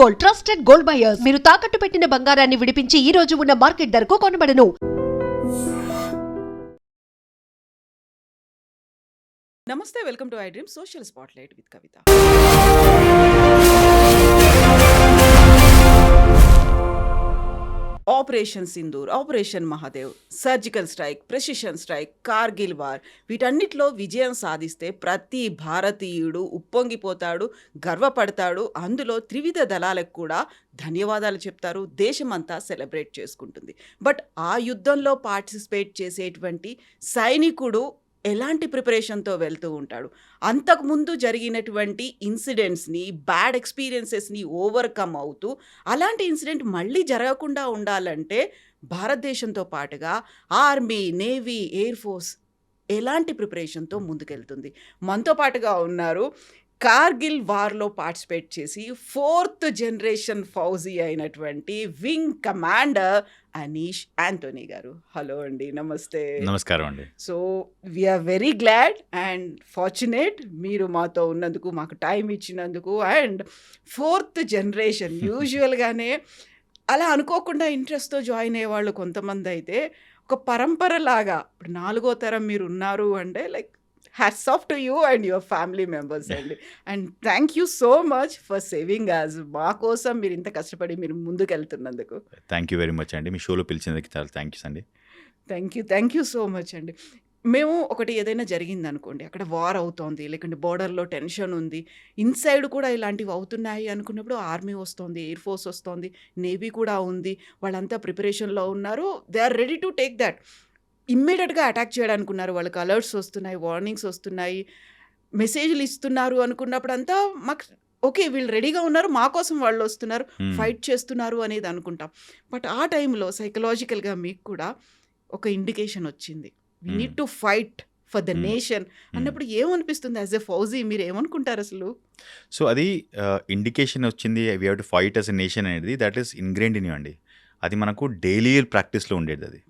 Gold, trusted gold buyers. మీరు తాకట్టు పెట్టిన బంగారాన్ని విడిపించి ఈ రోజు ఉన్న మార్కెట్ ధరకు కొనబడను. నమస్తే, welcome to I dream social spotlight with Kavitha. Operation Sindoor, operation Mahadev, surgical strike, precision strike, Kargil war, వీటన్నిటిలో విజయం సాధిస్తే ప్రతి భారతీయుడు ఉప్పొంగిపోతాడు, గర్వపడతాడు. అందులో త్రివిధ దళాలకు కూడా ధన్యవాదాలు చెప్తారు, దేశమంతా సెలబ్రేట్ చేసుకుంటుంది. బట్ ఆ యుద్ధంలో పార్టిసిపేట్ చేసేటువంటి సైనికుడు ఎలాంటి ప్రిపరేషన్తో వెళ్తూ ఉంటాడు, అంతకుముందు జరిగినటువంటి ఇన్సిడెంట్స్ని, బ్యాడ్ ఎక్స్పీరియన్సెస్ని ఓవర్కమ్ అవుతూ అలాంటి ఇన్సిడెంట్ మళ్ళీ జరగకుండా ఉండాలంటే భారతదేశంతో పాటుగా ఆర్మీ, నేవీ, ఎయిర్ ఫోర్స్ ఎలాంటి ప్రిపరేషన్తో ముందుకెళ్తుంది. మనతో పాటుగా ఉన్నారు కార్గిల్ వార్లో పార్టిసిపేట్ చేసి 4th జనరేషన్ ఫౌజీ అయినటువంటి వింగ్ కమాండర్ అనీష్ ఆంటోనీ గారు. హలో అండి, నమస్తే. నమస్కారం అండి. So we are very glad and fortunate మీరు మాతో ఉన్నందుకు, మాకు టైం ఇచ్చినందుకు. అండ్ 4th జనరేషన్ యూజువల్గానే అలా అనుకోకుండా ఇంట్రెస్ట్తో జాయిన్ అయ్యేవాళ్ళు కొంతమంది అయితే, ఒక పరంపర లాగా ఇప్పుడు 4వ తరం మీరు ఉన్నారు అంటే like hats off to you and your family members అండి. And thank you so much for saving us. మా కోసం మీరు ఇంత కష్టపడి మీరు ముందుకు వెళ్తున్నందుకు థ్యాంక్ యూ వెరీ మచ్ అండి. మీ షోలో పిలిచినందుకు చాలా థ్యాంక్స్ అండి. థ్యాంక్ యూ సో మచ్ అండి. మేము ఒకటి ఏదైనా జరిగింది అనుకోండి, అక్కడ వార్ అవుతోంది, లేకుంటే బోర్డర్లో టెన్షన్ ఉంది, ఇన్సైడ్ కూడా ఇలాంటివి అవుతున్నాయి అనుకున్నప్పుడు ఆర్మీ వస్తుంది, ఎయిర్ ఫోర్స్ వస్తుంది, నేవీ కూడా ఉంది, వాళ్ళంతా ప్రిపరేషన్లో ఉన్నారు, they are ready to take that. ఇమ్మీడియట్గా అటాక్ చేయడానికి ఉన్నారు, వాళ్ళకి అలర్ట్స్ వస్తున్నాయి, వార్నింగ్స్ వస్తున్నాయి, మెసేజ్లు ఇస్తున్నారు అనుకున్నప్పుడు అంతా మాకు ఓకే వీళ్ళు రెడీగా ఉన్నారు, మా కోసం వాళ్ళు వస్తున్నారు, ఫైట్ చేస్తున్నారు అనేది అనుకుంటాం. బట్ ఆ టైంలో సైకలాజికల్గా మీకు కూడా ఒక ఇండికేషన్ వచ్చింది, we need to fight for the nation అన్నప్పుడు ఏమనిపిస్తుంది యాజ్ ఎ ఫౌజీ? మీరు ఏమనుకుంటారు అసలు? సో అది ఇండికేషన్ వచ్చింది, we have to fight as a nation అనేది, that is ingrained in you అండి. అది మనకు డైలీ ప్రాక్టీస్లో ఉండేది అది.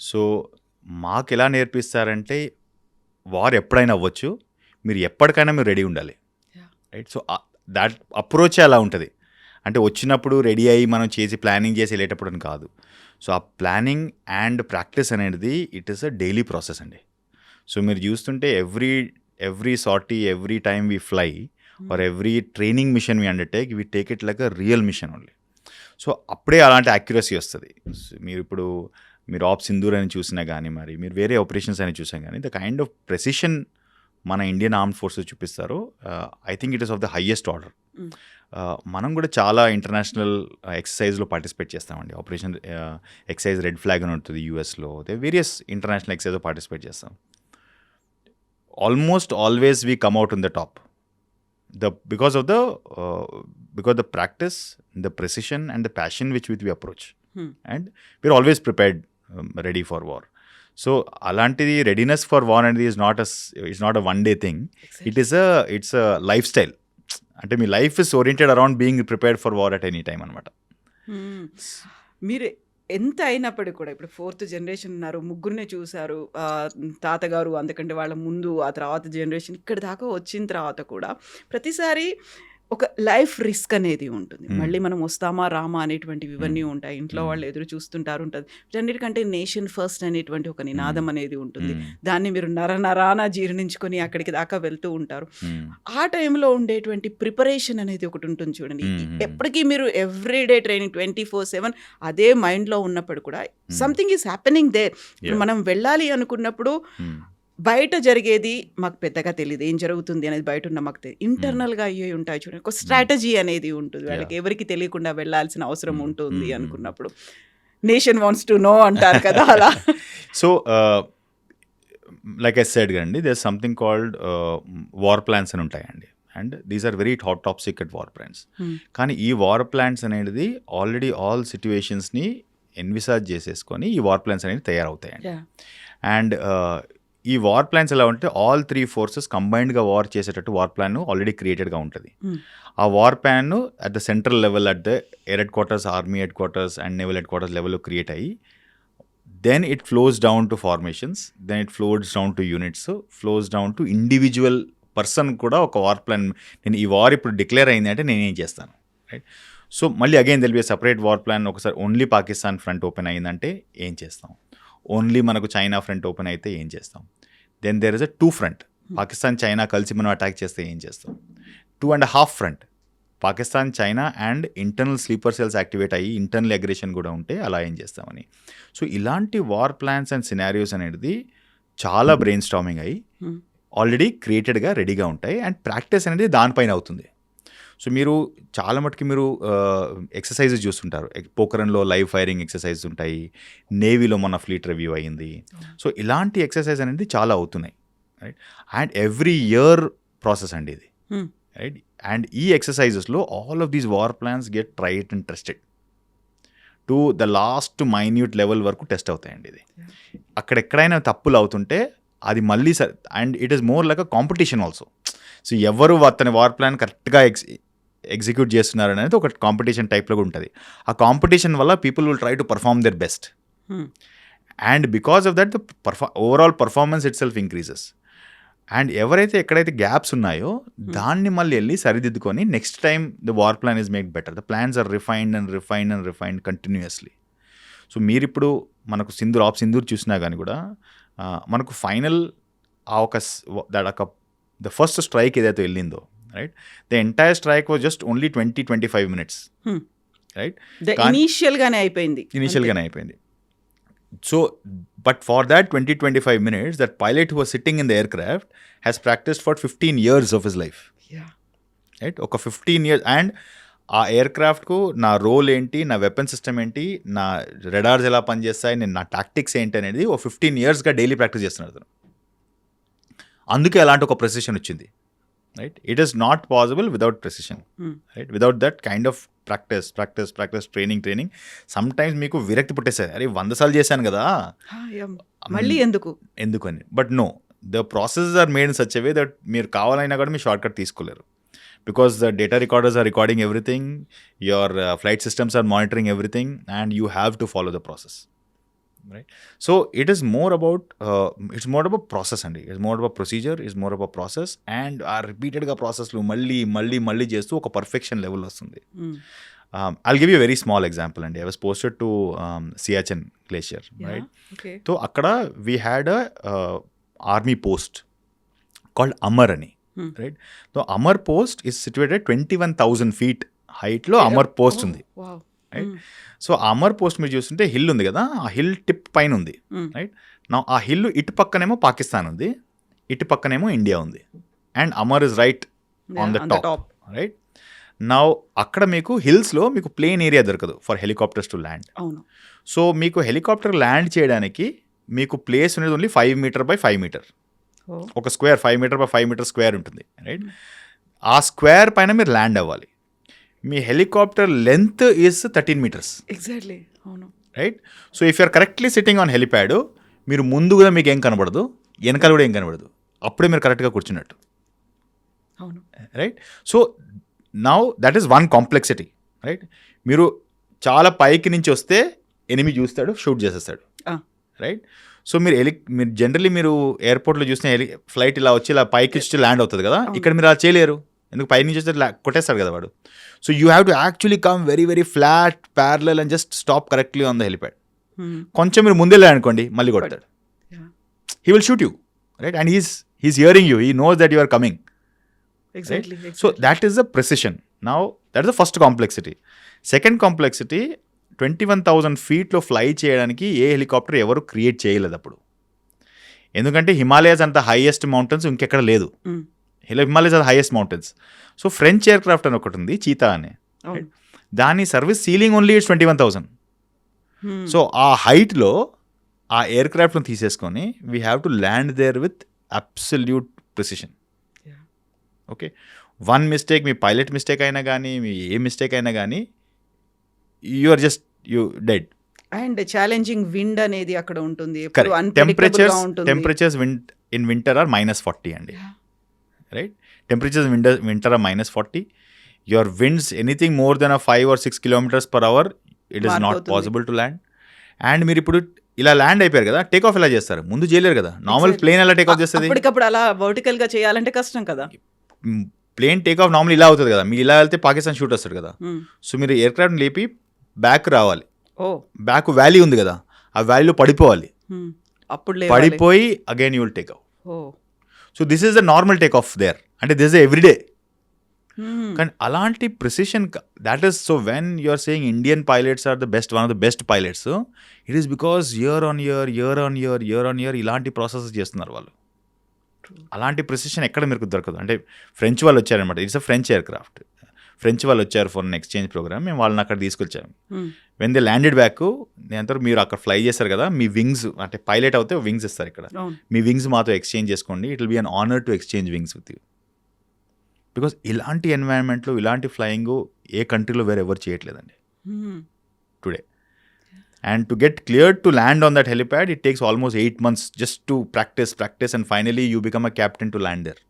సో మాకు ఎలా నేర్పిస్తారంటే, వార్ ఎప్పుడైనా అవ్వచ్చు, మీరు ఎప్పటికైనా మీరు రెడీ ఉండాలి, రైట్? సో దాట్ అప్రోచ్ అలా ఉంటుంది. అంటే వచ్చినప్పుడు రెడీ అయ్యి మనం చేసి ప్లానింగ్ చేసి వెళ్ళేటప్పుడు అని కాదు. సో ఆ ప్లానింగ్ అండ్ ప్రాక్టీస్ అనేది it is a daily process అండి. సో మీరు చూస్తుంటే every sortie, every time we fly or every training mission we undertake, we take it like a real mission only. So అప్పుడే అలాంటి accuracy వస్తుంది. మీరు ఆప్ సింధూర్ అని చూసినా కానీ, మరి మీరు వేరే ఆపరేషన్స్ అని చూసినా కానీ, ద కైండ్ ఆఫ్ ప్రెసిషన్ మన ఇండియన్ ఆర్మ్డ్ ఫోర్సెస్ చూపిస్తారు. I think it is of the highest order. మనం కూడా చాలా ఇంటర్నేషనల్ ఎక్సర్సైజ్లో పార్టిసిపేట్ చేస్తామండి. ఆపరేషన్ ఎక్సర్సైజ్ రెడ్ ఫ్లాగ్ అని ఉంటుంది యూఎస్లో, వేరియస్ ఇంటర్నేషనల్ ఎక్సర్సైజ్లో పార్టిసిపేట్ చేస్తాం. Almost always we come out in the top, because the practice, the precision and the passion which we approach, and we're always prepared, ready for war. So alantidi readiness for war and is not a one day thing. Exactly. It's a lifestyle. Ante me life is oriented around being prepared for war at any time అనమాట. మీరు ఎంత అయినప్పటికీ కూడా ఇప్పుడు 4th generation ఉన్నారు, ముగ్గురినే చూశారు, తాతగారు, అందుకంటే వాళ్ళ ముందు, ఆ తర్వాత జనరేషన్ ఇక్కడి దాకా వచ్చిన తర్వాత కూడా ప్రతిసారి ఒక లైఫ్ రిస్క్ అనేది ఉంటుంది. మళ్ళీ మనం వస్తామా రామా అనేటువంటివి ఇవన్నీ ఉంటాయి, ఇంట్లో వాళ్ళు ఎదురు చూస్తుంటారు ఉంటుంది. వీటన్నిటికంటే నేషన్ ఫస్ట్ అనేటువంటి ఒక నినాదం అనేది ఉంటుంది. దాన్ని మీరు నరాన జీర్ణించుకొని అక్కడికి దాకా వెళ్తూ ఉంటారు. ఆ టైంలో ఉండేటువంటి ప్రిపరేషన్ అనేది ఒకటి ఉంటుంది చూడండి. ఎప్పటికీ మీరు ఎవ్రీడే ట్రైనింగ్ 24/7 అదే మైండ్లో ఉన్నప్పుడు కూడా సంథింగ్ ఈజ్ హ్యాపెనింగ్ దేర్. మనం వెళ్ళాలి అనుకున్నప్పుడు బయట జరిగేది మాకు పెద్దగా తెలియదు, ఏం జరుగుతుంది అనేది బయట ఉన్న మాకు తెలియదు. ఇంటర్నల్గా అయ్యే ఉంటాయి చూడండి, ఒక స్ట్రాటజీ అనేది ఉంటుంది, వాళ్ళకి ఎవరికి తెలియకుండా వెళ్ళాల్సిన అవసరం ఉంటుంది అనుకున్నప్పుడు. నేషన్ వాంట్స్ టు నో అంటారు కదా అలా. సో లైక్ ఐ సెడ్ అండి, there something called war plans అని ఉంటాయండి. And these are very top secret war plans. కానీ ఈ వార్ ప్లాన్స్ అనేది ఆల్రెడీ ఆల్ సిచ్యువేషన్స్ని ఎన్విసాజ్ చేసేసుకొని ఈ వార్ ప్లాన్స్ అనేవి తయారవుతాయండి. అండ్ ఈ వార్ ప్లాన్స్ ఎలా ఉంటే ఆల్ 3 ఫోర్సెస్ కంబైన్డ్గా వార్ చేసేటట్టు వార్ ప్లాన్ ఆల్రెడీ క్రియేటెడ్గా ఉంటుంది. ఆ war plan at the central level, at the air headquarters, army head quarters and naval headquarters లెవెల్లో క్రియేట్ అయ్యి, then it flows down to formations, then it flows down to units, flows down to individual person కూడా ఒక war plan. నేను ఈ war ఇప్పుడు declare అయింది అంటే నేనేం చేస్తాను, రైట్. సో మళ్ళీ again there'll be separate war plan. ఒకసారి ఓన్లీ పాకిస్తాన్ ఫ్రంట్ ఓపెన్ అయ్యిందంటే ఏం చేస్తాం, ఓన్లీ మనకు చైనా ఫ్రంట్ ఓపెన్ అయితే ఏం చేస్తాం, then there is a 2 front, Pakistan China కలిసి మనం అటాక్ చేస్తే ఏం చేస్తాం, 2.5 front, Pakistan China and internal sleeper cells activate అయ్యి ఇంటర్నల్ అగ్రెషన్ కూడా ఉంటే అలా ఏం చేస్తామని. సో ఇలాంటి వార్ ప్లాన్స్ అండ్ సినారియోస్ అనేది చాలా బ్రెయిన్ స్టార్మింగ్ అయ్యి ఆల్రెడీ క్రియేటెడ్గా రెడీగా ఉంటాయి అండ్ ప్రాక్టీస్ అనేది దానిపైన అవుతుంది. సో మీరు చాలా మటుకు మీరు ఎక్సర్సైజెస్ చూస్తుంటారు, పోఖరణ్లో లైవ్ ఫైరింగ్ ఎక్సర్సైజెస్ ఉంటాయి, నేవీలో మొన్న ఫ్లీట్ రివ్యూ అయ్యింది. సో ఇలాంటి ఎక్సర్సైజ్ అనేది చాలా అవుతున్నాయి, right. And every year process అండి ఇది, రైట్. అండ్ ఈ ఎక్సర్సైజెస్లో all of these war plans get tried and tested to the last minute level వరకు టెస్ట్ అవుతాయండి. ఇది అక్కడెక్కడైనా తప్పులు అవుతుంటే అది మళ్ళీ and it is more like a competition also. So ఎవరు అతని వార్ ప్లాన్ కరెక్ట్గా ఎగ్జిక్యూట్ చేస్తున్నారు అనేది ఒక కాంపిటీషన్ టైప్లో ఉంటుంది. ఆ కాంపిటీషన్ వల్ల people will try to perform their best and because of that the overall performance itself increases. And ఎవరైతే ఎక్కడైతే గ్యాప్స్ ఉన్నాయో దాన్ని మళ్ళీ వెళ్ళి సరిదిద్దుకొని next time the war plan is make better. The plans are refined continuously. So మీరు ఇప్పుడు మనకు సింధూర్ చూసినా కానీ కూడా మనకు ఫైనల్ ద ఫస్ట్ స్ట్రైక్ ఏదైతే వెళ్ళిందో, right, the entire strike was just only 20-25 minutes, right. ఇనీషియల్గానే అయిపోయింది. So but for that 20-25 minutes that pilot who was sitting in the aircraft has practised for 15 years of his life, right. ఒక 15 years. And ఆ ఎయిర్ క్రాఫ్ట్కు నా role ఏంటి, నా weapon system ఏంటి, నా రెడార్స్ ఎలా పనిచేస్తాయి, నేను నా టాక్టిక్స్ ఏంటి అనేది ఒక 15 yearsగా డైలీ ప్రాక్టీస్ చేస్తున్నారు అతను. అందుకే అలాంటి ఒక ప్రెసిషన్ వచ్చింది, right. It is not possible without precision, right. Without that kind of practice training some times మీకు విరక్తి పుట్టేసారు, అరే 100 సార్లు చేశాను కదా మళ్ళీ ఎందుకని. But no, the processes are made in such a way that మీరు కావాలైనా కూడా మీరు షార్ట్ కట్ తీసుకోలేరు. Because the data recorders are recording everything, your flight systems are monitoring everything, and you have to follow the process, right? So it is more about process and it's more about procedure, it's more about process, and our repeated ga process lo malli chestu oka perfection level vastundi. I'll give you a very small example, and I was posted to Siachen Glacier, right? Okay. So akkada we had a army post called Amar ani, right. So Amar post is situated 21,000 feet హైట్లో Amar post ఉంది, right. So Amar post మీరు చూస్తుంటే hill ఉంది కదా, ఆ hill tip పైన ఉంది, right. నా ఆ హిల్ ఇటు పక్కనేమో పాకిస్తాన్ ఉంది, ఇటు పక్కనేమో ఇండియా ఉంది, and Amar is right on the top, right. నా అక్కడ మీకు హిల్స్లో మీకు ప్లేన్ ఏరియా దొరకదు for helicopters to land. So మీకు హెలికాప్టర్ ల్యాండ్ చేయడానికి మీకు ప్లేస్ అనేది ఓన్లీ 5 meter by 5 meter, ఒక square 5 meter by 5 meter square ఉంటుంది, రైట్. ఆ స్క్వేర్ పైన మీరు ల్యాండ్ అవ్వాలి. మీ helicopter length is 13 meters, exactly, right. So if you're correctly sitting on helipad, మీరు ముందు కూడా మీకు ఏం కనబడదు, వెనకాల కూడా ఏం కనబడదు, అప్పుడే మీరు కరెక్ట్గా కూర్చున్నట్టు, right. So now that is one complexity, right. మీరు చాలా పైకి నుంచి వస్తే ఎనిమి చూస్తాడు, షూట్ చేసేస్తాడు, రైట్. సో మీరు జనరల్లీ మీరు ఎయిర్పోర్ట్లో చూసిన ఫ్లైట్ ఇలా వచ్చి ఇలా పైకి వచ్చి ల్యాండ్ అవుతుంది కదా, ఇక్కడ మీరు అలా చేయలేరు, ఎందుకు పై నుంచి వస్తే కొట్టేస్తాడు కదా వాడు. So you have to actually come very very flat parallel and just stop correctly on the helipad. కొంచెం మీరు ముందే అనుకోండి మళ్ళీ కొడతాడు, he will shoot you, right. And he's hearing you, he knows that you are coming, exactly. So that is the precision. Now that is the first complexity. Second complexity, 21,000 feetలో fly చేయడానికి ఏ helicopter ఎవరు create చేయలేదు అప్పుడు, ఎందుకంటే హిమాలయాస్ అంత highest mountains ఇంకెక్కడ లేదు, Himalayas are highest mountains. So French aircraft అని ఒకటి ఉంది, చీతా అని, దాని service ceiling only it's 21,000. So ఆ హైట్లో ఆ ఎయిర్ క్రాఫ్ట్ను తీసేసుకొని we have to land there with absolute precision. Okay, one mistake, మీ పైలట్ మిస్టేక్ అయినా కానీ, మీ ఏ మిస్టేక్ అయినా కానీ, you dead. And challenging wind అనేది అక్కడ ఉంటుంది, టెంపరేచర్స్ ఇన్ వింటర్ ఆర్ -40 అండి, right. Temperatures winter are -40. Your winds anything more than 5 or 6 km/h, it is not possible to land. And మీరు ఇప్పుడు ఇలా ల్యాండ్ అయిపోయారు కదా, టేక్ ఆఫ్ ఎలా చేస్తారు, ముందు చేయలేరు కదా, నార్మల్ ప్లేన్ ఎలా టేక్ ఆఫ్ చేస్తుంది, అప్పటికప్పుడు అలా వర్టికల్గా చేయాలంటే కష్టం కదా. ప్లేన్ టేక్ ఆఫ్ నార్మల్ ఇలా అవుతుంది కదా, మీరు ఇలా వెళ్తే పాకిస్తాన్ షూట్ వస్తాడు కదా. సో మీరు ఎయిర్ క్రాఫ్ట్ లేపి బ్యాక్ రావాలి, బ్యాక్ వ్యాలీ ఉంది కదా, ఆ వ్యాలీలో పడిపోవాలి, అప్పుడు పడిపోయి again you will take off. So this is the normal take off there, అంటే దిస్ ఎవ్రీడే. కానీ అలాంటి precision, that is, so when you are saying Indian pilots are the best, one of the best pilots, it is because year on year ఇలాంటి process చేస్తున్నారు వాళ్ళు. అలాంటి precision ఎక్కడ మీకు దొరకదు. అంటే ఫ్రెంచ్ వాళ్ళు వచ్చారనమాట, it's a French air craft. French వాళ్ళు వచ్చారు ఫర్ ఎక్స్చేంజ్ ప్రోగ్రామ్, మేము వాళ్ళని అక్కడ తీసుకొచ్చాము. వెన్ దే ల్యాండెడ్ బ్యాక్, నేను మీరు అక్కడ ఫ్లై చేస్తారు కదా, మీ వింగ్స్, అంటే పైలట్ అవుతే వింగ్స్ ఇస్తారు ఇక్కడ, మీ వింగ్స్ మాతో ఎక్స్చేంజ్ చేసుకోండి, it will be an honour to exchange wings with you. Because ఇలాంటి ఎన్వైరన్మెంట్లో ఇలాంటి ఫ్లయింగ్ ఏ కంట్రీలో వేరే ఎవరు చేయట్లేదండి today. And to get cleared to land on that helipad, it takes almost 8 months just to practice, and finally you become a captain to land there.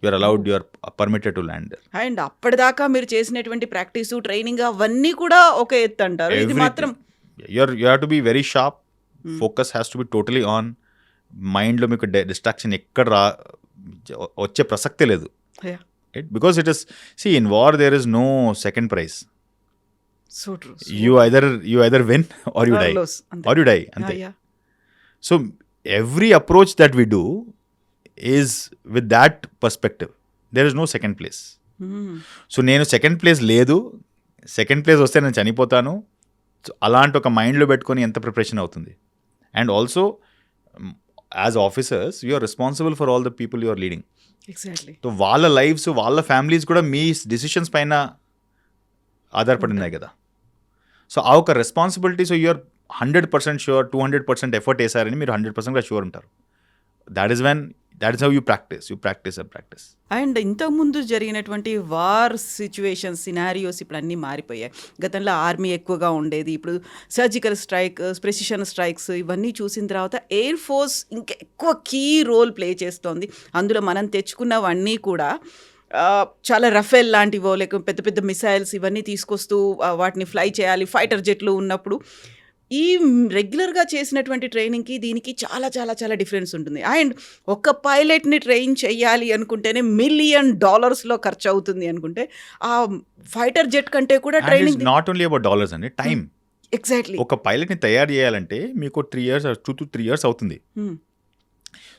You are allowed, you are permitted to land there. And అప్పటిదాకా మీరు చేసినటువంటి practice, training అవన్నీ కూడా ఒక ఎత్తు అంటారు. ఇది మాత్రం you have to be very sharp. Focus has to be totally on. మైండ్లో మీకు డిస్ట్రాక్షన్ ఎక్కడ వచ్చే ప్రసక్తే లేదు. Because it is, see, in war there is no second prize. So true. You either win or you die. Or you die. Ante. So every approach that we do is with that perspective. There is no second place. So నేను second place లేదు, second place వస్తే నేను చనిపోతాను, అలాంటి ఒక మైండ్లో పెట్టుకొని ఎంత ప్రిపరేషన్ అవుతుంది. And also as officers you are responsible for all the people you are leading. Exactly. So వాళ్ళ లైఫ్స్, వాళ్ళ ఫ్యామిలీస్ కూడా మీ డిసిషన్స్ పైన ఆధారపడి ఉన్నాయి కదా. సో ఆ ఒక responsibility, so you're 100% sure, 200% effort వేసారని మీరు 100% షూర్ ఉంటారు. That is how you practise. And ఇంతకుముందు జరిగినటువంటి వార్ సిచ్యువేషన్స్, సినారియోస్ ఇప్పుడు అన్నీ మారిపోయాయి. గతంలో ఆర్మీ ఎక్కువగా ఉండేది, ఇప్పుడు సర్జికల్ స్ట్రైక్, ప్రెసిషన్ స్ట్రైక్స్ ఇవన్నీ చూసిన తర్వాత ఎయిర్ ఫోర్స్ ఇంకా ఎక్కువ కీ రోల్ ప్లే చేస్తోంది. అందులో మనం తెచ్చుకున్నవన్నీ కూడా చాలా రఫేల్ లాంటివో, లేక పెద్ద పెద్ద మిసైల్స్ ఇవన్నీ తీసుకొస్తూ వాటిని ఫ్లై చేయాలి, ఫైటర్ జెట్లు ఉన్నప్పుడు. ఈ రెగ్యులర్గా చేసినటువంటి ట్రైనింగ్కి దీనికి చాలా చాలా చాలా డిఫరెన్స్ ఉంటుంది. అండ్ ఒక పైలట్ని ట్రైన్ చేయాలి అనుకుంటేనే $1 million ఖర్చు అవుతుంది అనుకుంటే, ఆ ఫైటర్ జెట్ కంటే కూడా training not only about dollars అండి, టైం. ఎగ్జాక్ట్లీ. ఒక పైలట్ని తయారు చేయాలంటే మీకు 2 to 3 years అవుతుంది.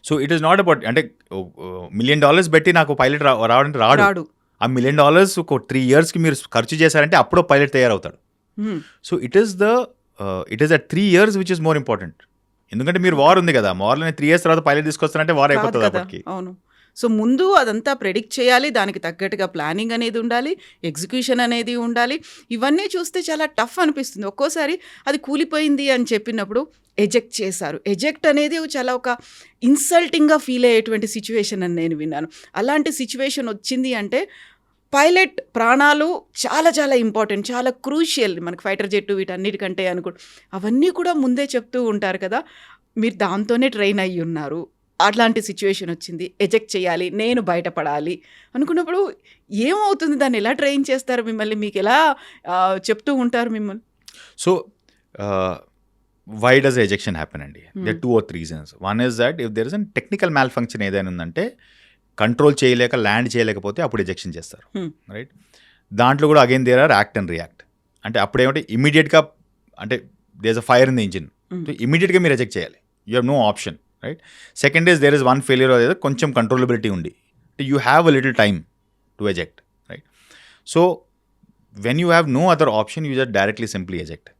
So it is not about, అంటే $1 million పెట్టి నాకు పైలట్ రావడానికి రాడు. ఆ $1 million ఒక 3 yearsకి మీరు ఖర్చు చేశారంటే అప్పుడో పైలట్ తయారవుతాడు. So it is at 3 years which is more important. ఎందుకంటే మీరు వార్ ఉంది కదా, వార్లో 3 years తర్వాత పైలట్ తీసుకొస్తారంటే వార్ అయిపోతుంది అప్పటికి. అవును. సో ముందు అదంతా ప్రెడిక్ట్ చేయాలి, దానికి తగ్గట్టుగా ప్లానింగ్ అనేది ఉండాలి, ఎగ్జిక్యూషన్ అనేది ఉండాలి. ఇవన్నీ చూస్తే చాలా టఫ్ అనిపిస్తుంది. ఒక్కోసారి అది కూలిపోయింది అని చెప్పినప్పుడు ఎజెక్ట్ చేశారు. ఎజెక్ట్ అనేది చాలా ఒక ఇన్సల్టింగ్గా ఫీల్ అయ్యేటువంటి సిచ్యువేషన్ అని నేను విన్నాను. అలాంటి సిచ్యువేషన్ వచ్చింది అంటే పైలట్ ప్రాణాలు చాలా చాలా ఇంపార్టెంట్, చాలా క్రూషియల్ మనకి ఫైటర్ జెట్టు వీటన్నిటికంటే అవన్నీ కూడా ముందే చెప్తూ ఉంటారు కదా. మీరు దాంతోనే ట్రైన్ అయ్యి ఉన్నారు. అట్లాంటి సిచ్యువేషన్ వచ్చింది, ఎజెక్ట్ చేయాలి, నేను బయటపడాలి అనుకున్నప్పుడు ఏమవుతుంది? దాన్ని ఎలా ట్రైన్ చేస్తారు మిమ్మల్ని? మీకు ఎలా చెప్తూ ఉంటారు మిమ్మల్ని? So why does ejection happen అండి? There 2 or 3 reasons. One is that if there is a technical malfunction ఏదైనా ఉందంటే, కంట్రోల్ చేయలేక ల్యాండ్ చేయలేకపోతే అప్పుడు ఎజెక్షన్ చేస్తారు, రైట్? దాంట్లో కూడా again there are act and react. అంటే అప్పుడు ఏమంటే ఇమీడియట్గా, అంటే there is a fire in the engine, ఇమీడియట్గా మీరు ఎజెక్ట్ చేయాలి, you have no option, right? Second is there is one failure, అదేదో కొంచెం కంట్రోలబిలిటీ ఉండి, you have a little time to eject, right? So when you have no other option, you just directly simply eject.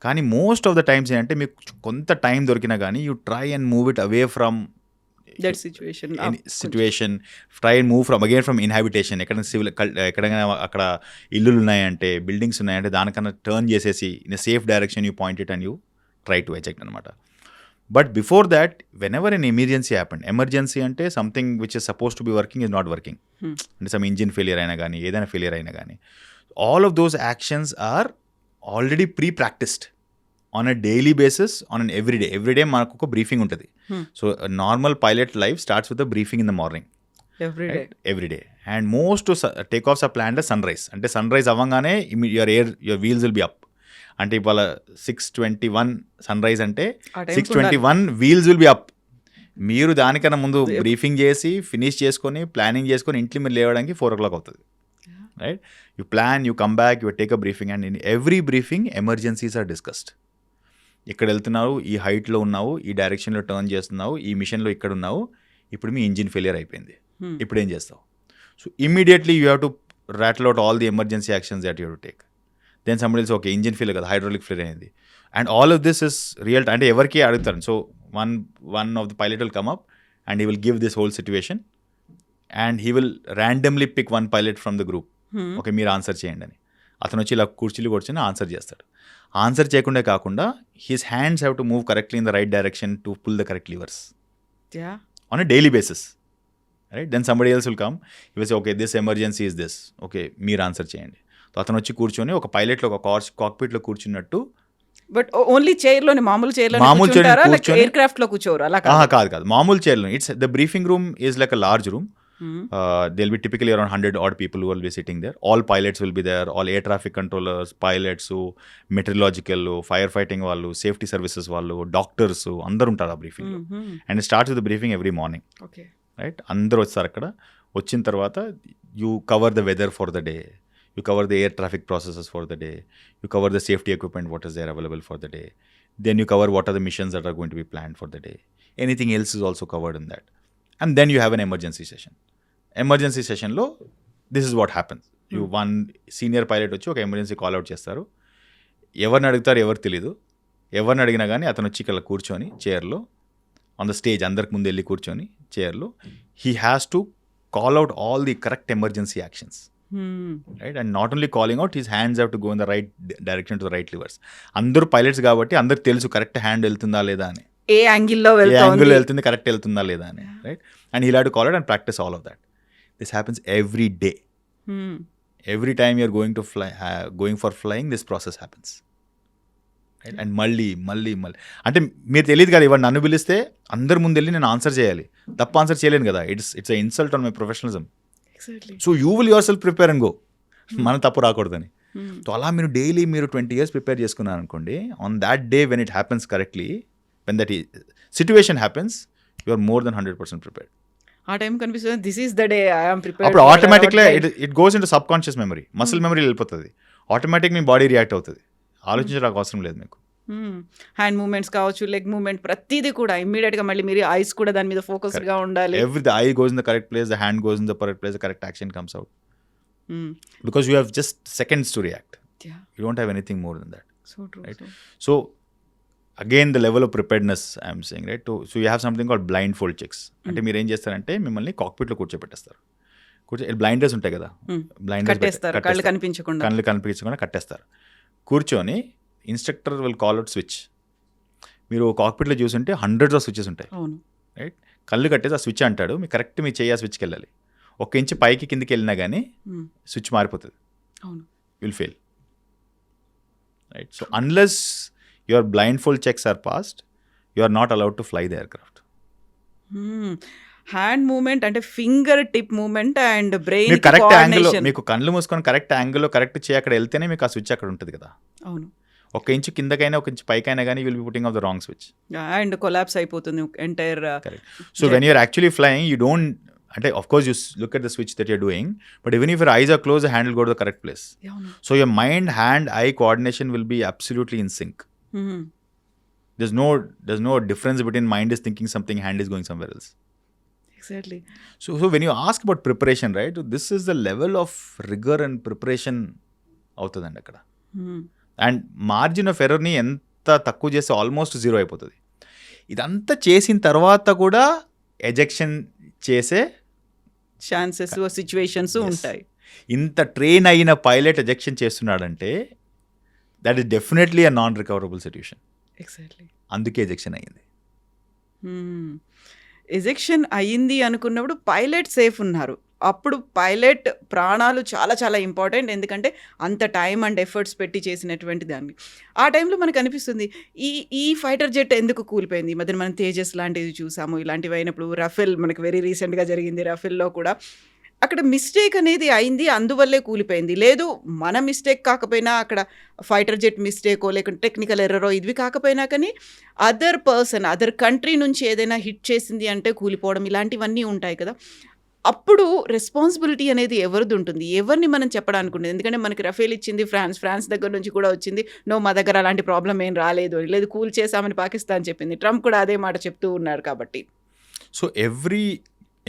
కానీ most of the times ఏంటంటే మీకు కొంత time దొరికినా కానీ you try and move it away from that situation, try and move from inhabitation. ఎక్కడైనా అక్కడ ఇల్లులు ఉన్నాయంటే, బిల్డింగ్స్ ఉన్నాయంటే దానికన్నా టర్న్ చేసేసి in safe direction you point it and you try to eject అనమాట. But before that, whenever an emergency happened, emergency అంటే something which is suppose to be working is not working, అంటే some engine failure అయినా కానీ, ఏదైనా failure అయినా కానీ, all of those actions are already pre practised on a daily basis, on an everyday మనకు ఒక briefing ఉంటుంది. So normal pilot life starts with the briefing in the morning everyday. And most take offs are planned sunrise. అంటే sunrise అవ్వగానే your wheels will be up. అంటే ఇవాళ 6:21 sun rise అంటే 6:21 wheels will be up. మీరు దానికన్నా ముందు briefing చేసి finish చేసుకొని ప్లానింగ్ చేసుకొని ఇంట్లో మీరు లేవడానికి 4 o'clock అవుతుంది, right? You plan, you come back, you take a briefing, and in every briefing emergencies are discussed. ఇక్కడ వెళ్తున్నావు, ఈ హైట్లో ఉన్నావు, ఈ డైరెక్షన్లో టర్న్ చేస్తున్నావు, ఈ మిషన్లో ఇక్కడ ఉన్నావు, ఇప్పుడు మీ ఇంజిన్ ఫెయిలియర్ అయిపోయింది, ఇప్పుడు ఏం చేస్తావు? So immediately you have to rattle out all the emergency actions that you have to take. Then somebody else, okay engine fail కదా, హైడ్రాలిక్ ఫెయిల్ అయింది, and all of this is real. అంటే ఎవరికి అడుగుతారు. So one of the pilot will come up and he will give this whole situation and he will randomly pick one pilot from the group. Okay మీరు answer చేయండి అని. అతను వచ్చి ఇలా కూర్చుని ఆన్సర్ చేస్తాడు. ఆన్సర్ చేయకుండా కాకుండా his hands have to move correctly in the right direction to pull the correct levers on a daily basis, right? Then somebody else will come, he will say okay this emergency is this, okay మీరు answer చేయండి. So అతను వచ్చి కూర్చొని ఒక పైలట్లో ఒక కాక్పిట్లో కూర్చున్నట్టు, but only చైర్లోనే, మామూలు చైర్లో ఎయిర్ క్రాఫ్ట్ లో కూర్చోరు అలా కాదు, మామూలు చైర్లో. It's the briefing room is like a large room. There'll be typically around 100 odd people who will be sitting there. All pilots will be there, all air traffic controllers, pilots, meteorological, firefighting వాళ్ళు, safety services వాళ్ళు, doctors అందరూ ఉంటారు ఆ briefing. And starts with the briefing every morning, right? అందరూ వస్తారు. అక్కడ వచ్చిన తర్వాత you cover the weather for the day, you cover the air traffic processes for the day, you cover the safety equipment what is there available for the day, then you cover what are the missions that are going to be planned for the day, anything else is also covered in that. And then you have an emergency session. Emergency సెషన్లో this is what happens. You one senior pilot వచ్చి ఒక emergency callout చేస్తారు. ఎవరిని అడుగుతారు ఎవరు తెలీదు. ఎవరిని అడిగినా కానీ అతను వచ్చి ఇక్కడ కూర్చొని చైర్లో ఆన్ ద స్టేజ్ అందరికి ముందు వెళ్ళి కూర్చొని చైర్లో he has to call out all the correct emergency actions, right? And not only calling out, his hands have to go in the right direction to the right levers. అందరూ pilots కాబట్టి అందరికి తెలుసు correct hand వెళ్తుందా లేదా అని, ఏ యాంగిల్లో వెళ్తుంది, correct వెళ్తుందా లేదా అని, right? And he have to call out and practice all of that. This happens every day. Every time you're going for flying, this process happens. Right? And మళ్ళీ అంటే మీరు తెలియదు కదా, ఇవాళ నన్ను పిలిస్తే అందరి ముందు వెళ్ళి నేను ఆన్సర్ చేయాలి, తప్ప ఆన్సర్ చేయలేను కదా. It's a insult on my professionalism. So you will your self prepare and go, మన తప్పు రాకూడదని. సో అలా మీరు డైలీ 20 years ప్రిపేర్ చేసుకున్నారు అనుకోండి, on that day when it happens correctly, when that situation happens, you are more than 100% prepared. ఆ time కనిపిస్తుంది this is the day I am prepared. అప్పుడు ఆటోమేటిక్గా it goes into subconscious memory, muscle memory వెళ్ళిపోతుంది. Automatic మీ body react అవుతుంది, ఆలోచించడానికి అవసరం లేదు మీకు. హ్యాండ్ మూమెంట్స్ కావచ్చు, లెగ్ మూమెంట్, ప్రతిదీ కూడా ఇమ్మీడియట్గా మళ్ళీ మీరు ఐస్ కూడా దాని మీద ఫోకస్డ్గా ఉండాలి. The I goes in the correct place, the hand goes in the correct place, the correct action comes out. Because you have just seconds to react, you don't have anything more than that, right? So again the level of preparedness I'm saying, right? So you have something called blind fold checks. అంటే మీరు ఏం చేస్తారంటే మిమ్మల్ని కాక్పిట్లో కూర్చోబెట్టేస్తారు. Blinders ఉంటాయి కదా, blinders కళ్ళు కనిపించకుండా కట్టేస్తారు. కూర్చొని instructor will call out switch. మీరు కాక్పిట్లో చూసుంటే హండ్రెడ్స్ ఆఫ్ స్విచెస్ ఉంటాయి, రైట్? కళ్ళు కట్టేసి ఆ స్విచ్ అంటాడు, మీకు కరెక్ట్ మీ చెయ్యి ఆ స్విచ్కి వెళ్ళాలి. 1 ఇంచ్ పైకి కిందికి వెళ్ళినా కానీ స్విచ్ మారిపోతుంది, will fail, right? So unless your blindfold checks are passed, you are not allowed to fly the aircraft. Hand movement అంటే finger tip movement and brain correct యాంగిల్లో, మీకు కళ్ళు మూసుకొని కరెక్ట్ యాంగిల్లో కరెక్ట్ చేయి అక్కడ వెళ్తేనే మీకు ఆ స్విచ్ అక్కడ ఉంటుంది కదా. అవును, 1 ఇంచ్ కిందకైనా 1 ఇంచ్ పైకైనా కానీ will be putting off the wrong switch and collapse అయిపోతుంది entire. So when you're actually flying you don't, అంటే of course you look at the switch that you're doing, but even if your eyes are close, the hand will go to the correct place. So your mind hand eye coordination will be absolutely in sync. There's no difference between mind is thinking something, hand is going somewhere else. Exactly. So when you ask about preparation, right, this is the level of rigor and preparation అవుతుందండి అక్కడ. And margin of ఎర్రర్ని ఎంత తక్కువ చేస్తే almost 0 అయిపోతుంది. ఇదంతా చేసిన తర్వాత కూడా ఎజెక్షన్ చేసే ఛాన్సెస్, సిచ్యువేషన్స్ ఉంటాయి. ఇంత ట్రైన్ అయిన పైలట్ ఎజెక్షన్ చేస్తున్నాడంటే that is definitely a non recoverable situation. Exactly, అందుకే ఎజెక్షన్ అయ్యింది. ఎజెక్షన్ అయ్యింది అనుకున్నప్పుడు పైలట్ సేఫ్ ఉన్నారు. అప్పుడు పైలట్ ప్రాణాలు చాలా చాలా ఇంపార్టెంట్, ఎందుకంటే అంత టైం అండ్ ఎఫర్ట్స్ పెట్టి చేసినటువంటి దాన్ని. ఆ టైంలో మనకు అనిపిస్తుంది ఈ ఫైటర్ జెట్ ఎందుకు కూలిపోయింది. ఈ మధ్యన మనం తేజస్ లాంటివి చూసాము, ఇలాంటివి అయినప్పుడు రఫేల్ మనకు వెరీ రీసెంట్గా జరిగింది. రఫేల్లో కూడా అక్కడ మిస్టేక్ అనేది అయింది, అందువల్లే కూలిపోయింది. లేదు మన మిస్టేక్ కాకపోయినా అక్కడ ఫైటర్ జెట్ మిస్టేకో లేకుంటే టెక్నికల్ ఎర్రరో ఇవి కాకపోయినా కానీ అదర్ పర్సన్ అదర్ కంట్రీ నుంచి ఏదైనా హిట్ చేసింది అంటే కూలిపోవడం ఇలాంటివన్నీ ఉంటాయి కదా. అప్పుడు రెస్పాన్సిబిలిటీ అనేది ఎవరిది ఉంటుంది, ఎవరిని మనం చెప్పడానికి ఉంటుంది? ఎందుకంటే మనకి రఫేల్ ఇచ్చింది ఫ్రాన్స్ దగ్గర నుంచి కూడా వచ్చింది, నో మా దగ్గర అలాంటి ప్రాబ్లం ఏం రాలేదు అని, లేదు కూల్ చేసామని పాకిస్తాన్ చెప్పింది, ట్రంప్ కూడా అదే మాట చెప్తూ ఉన్నారు. కాబట్టి so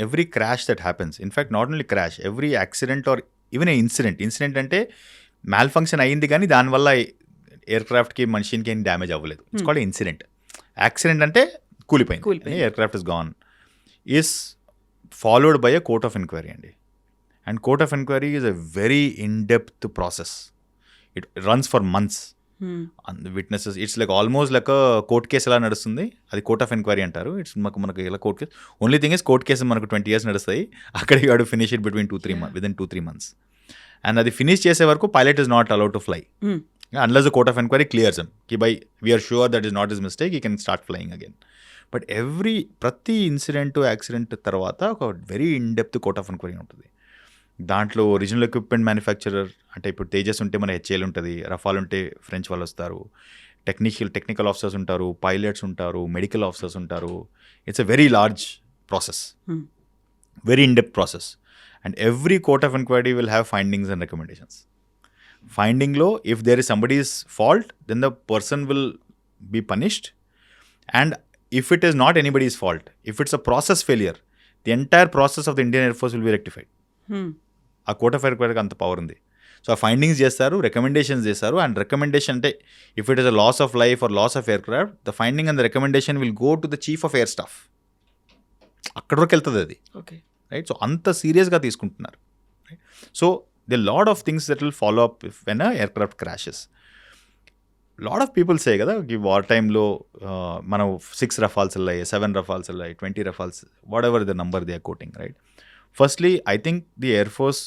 every crash that happens, in fact not only crash, every accident or even a incident అంటే మ్యాల్ ఫంక్షన్ అయ్యింది కానీ దానివల్ల ఎయిర్ క్రాఫ్ట్కి మనిషికి ఏం డ్యామేజ్ అవ్వలేదు, ఇట్స్ కాల్డ్ ఇన్సిడెంట్. యాక్సిడెంట్ అంటే కూలిపోయింది, air craft is gone, is followed by a court of inquiry అండి. And court of inquiry is a very in-depth process. It runs for months. And the witnesses, it's like almost like a court case ఎలా నడుస్తుంది, అది court of enquiry అంటారు. It's మనకు ఇలా court case, only thing is court case మనకు 20 years నడుస్తాయి, అక్కడ you have to finish it between 2-3 months, within 2-3 months. And అది ఫినిష్ చేసే వరకు pilot is not allowed to fly unless the court of inquiry clears him ki by we are sure that is not his mistake, he can start flying again. But ప్రతి incident accident తర్వాత ఒక very in depth court of enquiry ఉంటుంది. దాంట్లో original equipment manufacturer అంటే ఇప్పుడు తేజస్ ఉంటే మన HAL ఉంటుంది, రఫాల్ ఉంటే ఫ్రెంచ్ వాళ్ళు వస్తారు, టెక్నికల్ ఆఫీసర్స్ ఉంటారు, పైలట్స్ ఉంటారు, మెడికల్ ఆఫీసర్స్ ఉంటారు. It's a very large process, very in depth process. And every court of enquiry will have findings and recommendations. ఫైండింగ్లో if there is somebody's fault then the person will be punished. And if it is not anybody's fault, if it's a process failure, the entire process of the Indian Air Force will be rectified. ఆ court of ఎంక్వైరీకి అంత power ఉంది. So ఆ findings చేస్తారు, recommendations చేస్తారు. And recommendation అంటే if it is a loss of life or loss of aircraft, the finding and the recommendation will go to the chief of air staff. అక్కడ వరకు వెళ్తుంది అది, right? So అంత సీరియస్గా తీసుకుంటున్నారు, right? So the lot of things that will follow up when a aircraft crashes. Lot of people say కదా ఈ war టైంలో మనం 6 రఫాల్స్ వెళ్ళాయి, 7 రఫాల్స్ వెళ్ళాయి, 20 Rafales, whatever the number they are quoting, right? Firstly I think the air force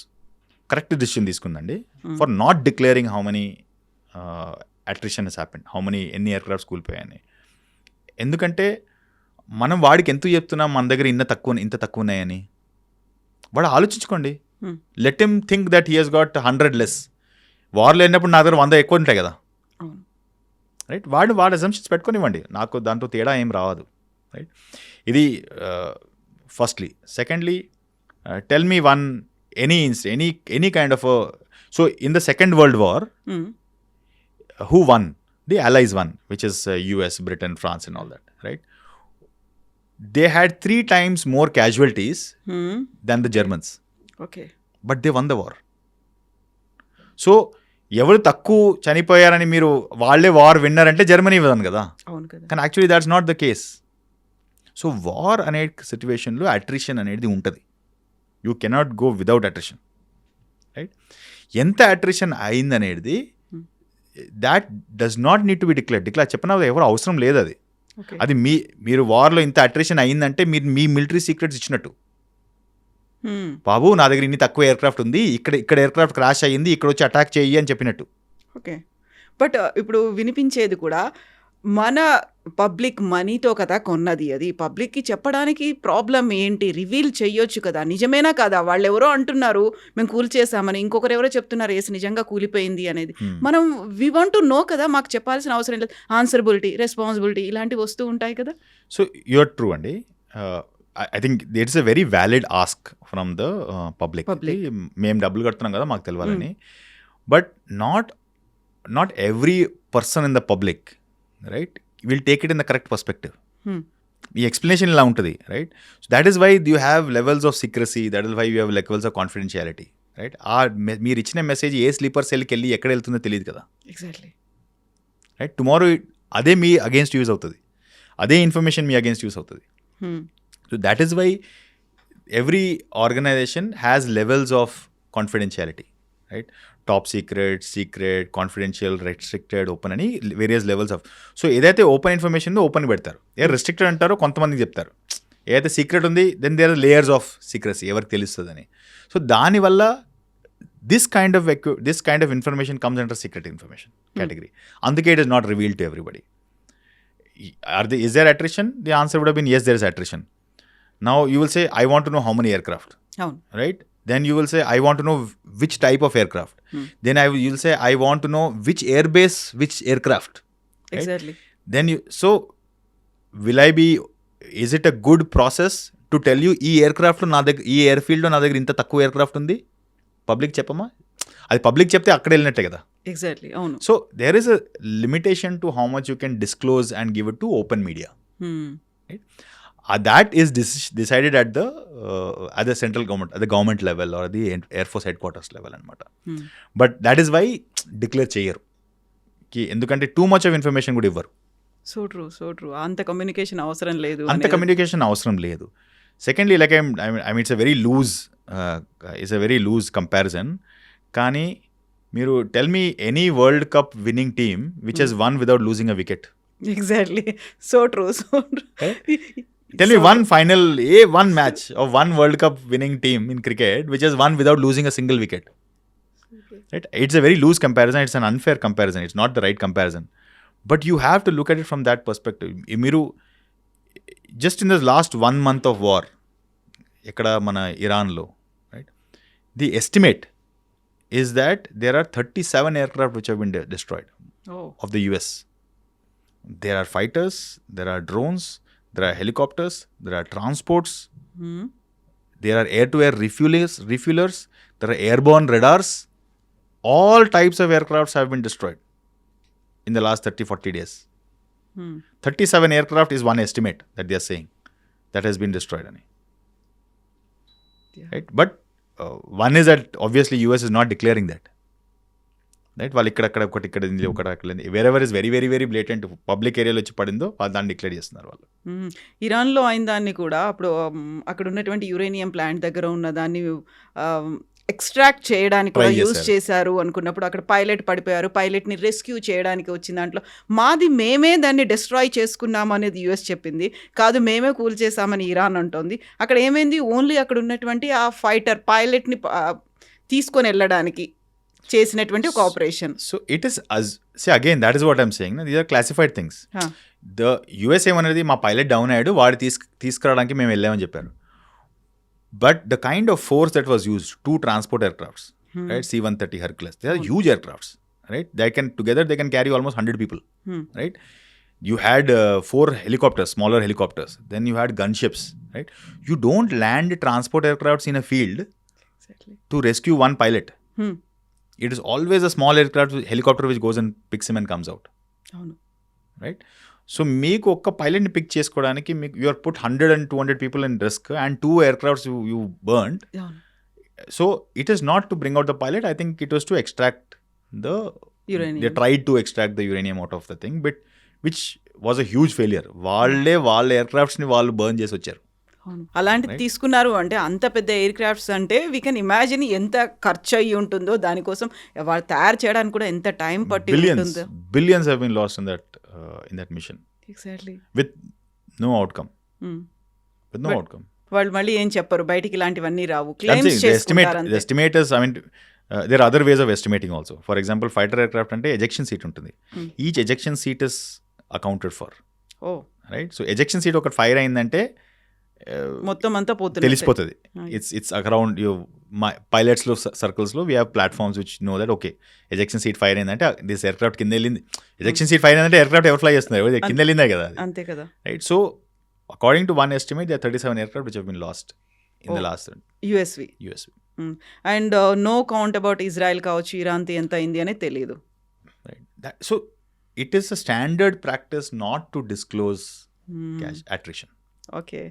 correct decision తీసుకుందండి for not declaring how many attrition has happened, ఎన్ని aircrafts కూలిపోయాయని. ఎందుకంటే మనం వాడికి ఎంత చెప్తున్నాం మన దగ్గర ఇంత తక్కువ ఉన్నాయని. వాడు ఆలోచించుకోండి, let him think that he has got 100 less. వార్లో వెళ్ళినప్పుడు నా దగ్గర 100 ఎక్కువ ఉంటాయి కదా, రైట్? వాడు అజంప్షన్స్ పెట్టుకొనివ్వండి, నాకు దాంతో తేడా ఏం రావదు, రైట్? ఇది firstly. Secondly, tell me one any kind of so in the second world war who won? The Allies won, which is US, Britain, France and all that, right? They had 3 times more casualties than the Germans. Okay. But they won the war. So ఎవరు తక్కువ చనిపోయారని మీరు వాళ్ళే war winner అంటే Germany ఇవ్వదు కదా. కానీ actually that's not the case. So war అనే సిచ్యువేషన్లో అట్రిషన్ అనేది ఉంటుంది. You cannot go without attrition, right? ఎంత అట్రిషన్ అయిందనేది that does not need to be declare చెప్పిన ఎవరు అవసరం లేదు. అది మీరు వార్లో ఇంత అట్రిషన్ అయిందంటే మీరు మీ మిలిటరీ సీక్రెట్స్ ఇచ్చినట్టు. బాబు నా దగ్గర ఇన్ని తక్కువ ఎయిర్ క్రాఫ్ట్ ఉంది, ఇక్కడ ఎయిర్ క్రాఫ్ట్ క్రాష్ అయ్యింది, ఇక్కడ వచ్చి అటాక్ చెయ్యి అని చెప్పినట్టు. ఓకే. బట్ ఇప్పుడు వినిపించేది కూడా మన పబ్లిక్ మనీతో కదా కొన్నది, అది పబ్లిక్కి చెప్పడానికి ప్రాబ్లం ఏంటి? రివీల్ చెయ్యొచ్చు కదా, నిజమేనా కదా? వాళ్ళు ఎవరో అంటున్నారు మేము కూల్ చేసామని, ఇంకొకరు ఎవరో చెప్తున్నారు ఏసి నిజంగా కూలిపోయింది అనేది. మనం వి వాంట్ టు నో కదా, మాకు చెప్పాల్సిన అవసరం లేదు. ఆన్సరబిలిటీ, రెస్పాన్సిబిలిటీ ఇలాంటివి వస్తూ ఉంటాయి కదా. సో యూఆర్ ట్రూ అండి. I think it's a very valid ask from the public. మేము డబ్బులు కడుతున్నాం కదా మాకు తెలియాలని. But not every person in the public, right, will take it in the correct perspective. ఈ ఎక్స్ప్లెనేషన్ ఇలా ఉంటుంది, right? So that is why you have levels of secrecy, that is why you have levels of confidentiality, right? మీరు ఇచ్చిన message ఏ sleeper సెల్కి వెళ్ళి ఎక్కడ వెళ్తుందో తెలియదు కదా. Exactly, right? టుమారో అదే మీ అగేన్స్ట్ యూజ్ అవుతుంది, అదే ఇన్ఫర్మేషన్ మీ అగేన్స్ట్ యూజ్ అవుతుంది. So that is why every organization has levels of confidentiality, right? Top secret, confidential, restricted, open అని various levels of. సో ఏదైతే ఓపెన్ ఇన్ఫర్మేషన్ ఉందో ఓపెన్ పెడతారు, ఏ restricted అంటారో కొంతమందికి చెప్తారు. ఏదైతే సీక్రెట్ ఉంది then there are layers of secrecy, ఎవరికి తెలుస్తుందని. సో దానివల్ల this kind of information comes under secret information category. అందుకే it is not revealed to everybody. Is there attrition? The answer would have been yes, there is attrition. Now you will say, I want to know how many aircraft, right? then you will say I want to know which type of aircraft. Then you'll say I want to know which airbase, which aircraft. Right? Exactly. Then will I be, is it a good process to tell you ఈ ఎయిర్క్రాఫ్ట్లో నా దగ్గర, ఈ air ఫీల్డ్లో నా దగ్గర ఇంత తక్కువ aircraft ఉంది, పబ్లిక్ చెప్పమా? అది పబ్లిక్ చెప్తే అక్కడ వెళ్ళినట్టే కదా. ఎగ్జాక్ట్లీ, అవును. So there is a limitation to how much you can disclose and give it to open media. That is decided at the central government, at the government level or the Air Force headquarters level anamata. But that is why declare cheyaru ki endukante too much of information kuda ivvaru. So true. అంత communication అవసరం లేదు. అంత communication అవసరం లేదు. Secondly, like I mean it's a very loose comparison. కానీ మీరు tell me any world cup winning team which has won without losing a wicket. Exactly, so true. Tell me one final, one match of one World Cup winning team in cricket which has won without losing a single wicket. Right? It's a very loose comparison. It's an unfair comparison. It's not the right comparison. But you have to look at it from that perspective. Miru, just in the last 1 month of war, ekkada mana Iran lo, right? The estimate is that there are 37 aircraft which have been destroyed of the US. There are fighters, there are drones, there are helicopters, there are transports, there are air-to-air refuelers, there are airborne radars. All types of aircrafts have been destroyed in the last 30-40 days. 37 aircraft is one estimate that they are saying that has been destroyed. Right? But one is that obviously US is not declaring that. Right, వాళ్ళు ఇక్కడ wherever is very very very blatant public ఏరియాలో వచ్చి పడిందో వాళ్ళు దాన్ని declare చేస్తున్నారు వాళ్ళు. ఇరాన్లో అయిన దాన్ని కూడా అప్పుడు అక్కడ ఉన్నటువంటి యురేనియం ప్లాంట్ దగ్గర ఉన్న దాన్ని ఎక్స్ట్రాక్ట్ చేయడానికి కూడా యూజ్ చేశారు అనుకున్నప్పుడు అక్కడ పైలట్ పడిపోయారు. పైలట్ని రెస్క్యూ చేయడానికి వచ్చిన దాంట్లో మేమే దాన్ని డిస్ట్రాయ్ చేసుకున్నాము అనేది యూఎస్ చెప్పింది. కాదు, మేమే కూల్ చేసామని ఇరాన్ అంటోంది. అక్కడ ఏమైంది, ఓన్లీ అక్కడ ఉన్నటువంటి ఆ ఫైటర్ పైలట్ని తీసుకొని వెళ్ళడానికి చేసినటువంటి ఒక operation. So it is again that is what I'm saying, these are classified things. The US ఏమనేది మా పైలట్ డౌన్ అయ్యాడు, వాడు తీసుకురావడానికి మేము వెళ్ళామని చెప్పారు. But the kind of force that was used to transport aircrafts, right, C-130 Hercules, they are huge aircrafts, right, they can carry almost 100 people, right? You had 4 helicopters, smaller helicopters, then you had gunships, right? You don't land transport aircrafts in a field to rescue one pilot. It is always a small helicopter which goes and picks him and comes out. Right? So, మీకు ఒక్క పైలట్ని pick చేసుకోవడానికి మీకు you are put 100 and 200 people in risk and 2 aircrafts you burned. So, it is not to bring out the pilot. I think it was to extract the uranium. They tried to extract the uranium out of the thing, but which was a huge failure. వాళ్ళ ఎయిర్క్రాఫ్ట్స్ని వాళ్ళు burn చేసి వచ్చారు. అలాంటిది తీసుకున్నారు అంటే అంత పెద్ద air crafts అంటే వీ కెన్ ఇమాజిన్ ఎంత ఖర్చు అయ్యి ఉంటుందో, దానికోసం వాళ్ళు తయారు చేయడానికి కూడా ఎంత టైం పట్టి ఉంటుందో. Billions have been lost in that mission. Exactly. With no outcome. With no outcome. వాళ్ళు మళ్ళీ ఏం చెప్పరు, బయటికి ఇలాంటివన్నీ రావు, క్లెయిమ్స్ చేసుకుంటారు. The estimators, I mean, there are other ways of estimating also. For example, fighter aircraft అంటే ejection seat ఉంటుంది. Each ejection seat is accounted for. Right? So ejection seat ఒకటి ఫైర్ అయిందంటే మొత్తం అంతా పోతుంది, తెలిసిపోతుంది. ఇట్స్ అరౌండ్ పైలట్స్ లో circles లో we have platforms which know that okay ejection seat fire అయిందంటే దిస్ ఎయిర్క్రాఫ్ట్ కింద వెళ్ళింది. ఎజెక్షన్ సీట్ ఫైర్ అయిందంటే ఎయిర్క్రాఫ్ట్ ఎవరు ఫ్లై చేస్తున్నారు, కింద వెళ్ళిందే కదా, అంతే కదా, right? So according to one estimate there are 37 aircraft which have been lost in the last USV. And no count about Israel కావచ్చు, ఇరాన్ది ఎంత అయింది అనేది తెలియదు. Right. So it is a standard practice not to disclose attrition. Okay.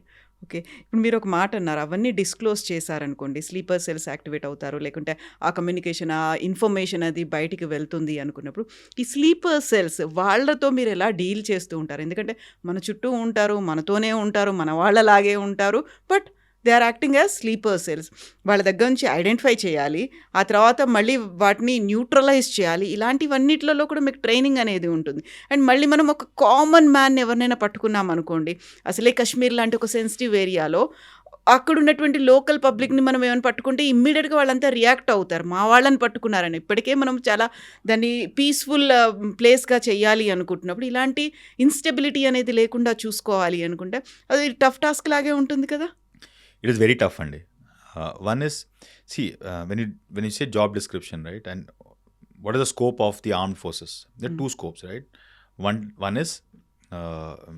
ఇప్పుడు మీరు ఒక మాట అన్నారు, అవన్నీ డిస్క్లోజ్ చేశారనుకోండి, స్లీపర్ సెల్స్ యాక్టివేట్ అవుతారు, లేకుంటే ఆ కమ్యూనికేషన్ ఆ ఇన్ఫర్మేషన్ అది బయటికి వెళ్తుంది అనుకున్నప్పుడు ఈ స్లీపర్ సెల్స్ వాళ్ళతో మీరు ఎలా డీల్ చేస్తూ ఉంటారు? ఎందుకంటే మన చుట్టూ ఉంటారు, మనతోనే ఉంటారు, మన వాళ్ళలాగే ఉంటారు, but they are acting as sleeper cells. వాళ్ళ దగ్గర నుంచి ఐడెంటిఫై చేయాలి, ఆ తర్వాత మళ్ళీ వాటిని న్యూట్రలైజ్ చేయాలి. ఇలాంటివన్నిట్లలో కూడా మీకు ట్రైనింగ్ అనేది ఉంటుంది. అండ్ మళ్ళీ మనం ఒక కామన్ మ్యాన్ ఎవరినైనా పట్టుకున్నాం అనుకోండి, అసలే కాశ్మీర్ లాంటి ఒక సెన్సిటివ్ ఏరియాలో అక్కడ ఉన్నటువంటి లోకల్ పబ్లిక్ని మనం ఏమైనా పట్టుకుంటే ఇమ్మీడియట్గా వాళ్ళంతా రియాక్ట్ అవుతారు, మా వాళ్ళని పట్టుకున్నారని. ఇప్పటికే మనం చాలా దాన్ని పీస్ఫుల్ ప్లేస్గా చేయాలి అనుకుంటున్నప్పుడు ఇలాంటి ఇన్స్టెబిలిటీ అనేది లేకుండా చూసుకోవాలి అనుకుంటే అది టఫ్ టాస్క్ లాగే ఉంటుంది కదా. ఇట్ ఈస్ వెరీ టఫ్ అండి. One is, see, when you say job description, right, and what is the scope of the armed forces? There are two scopes, right? One is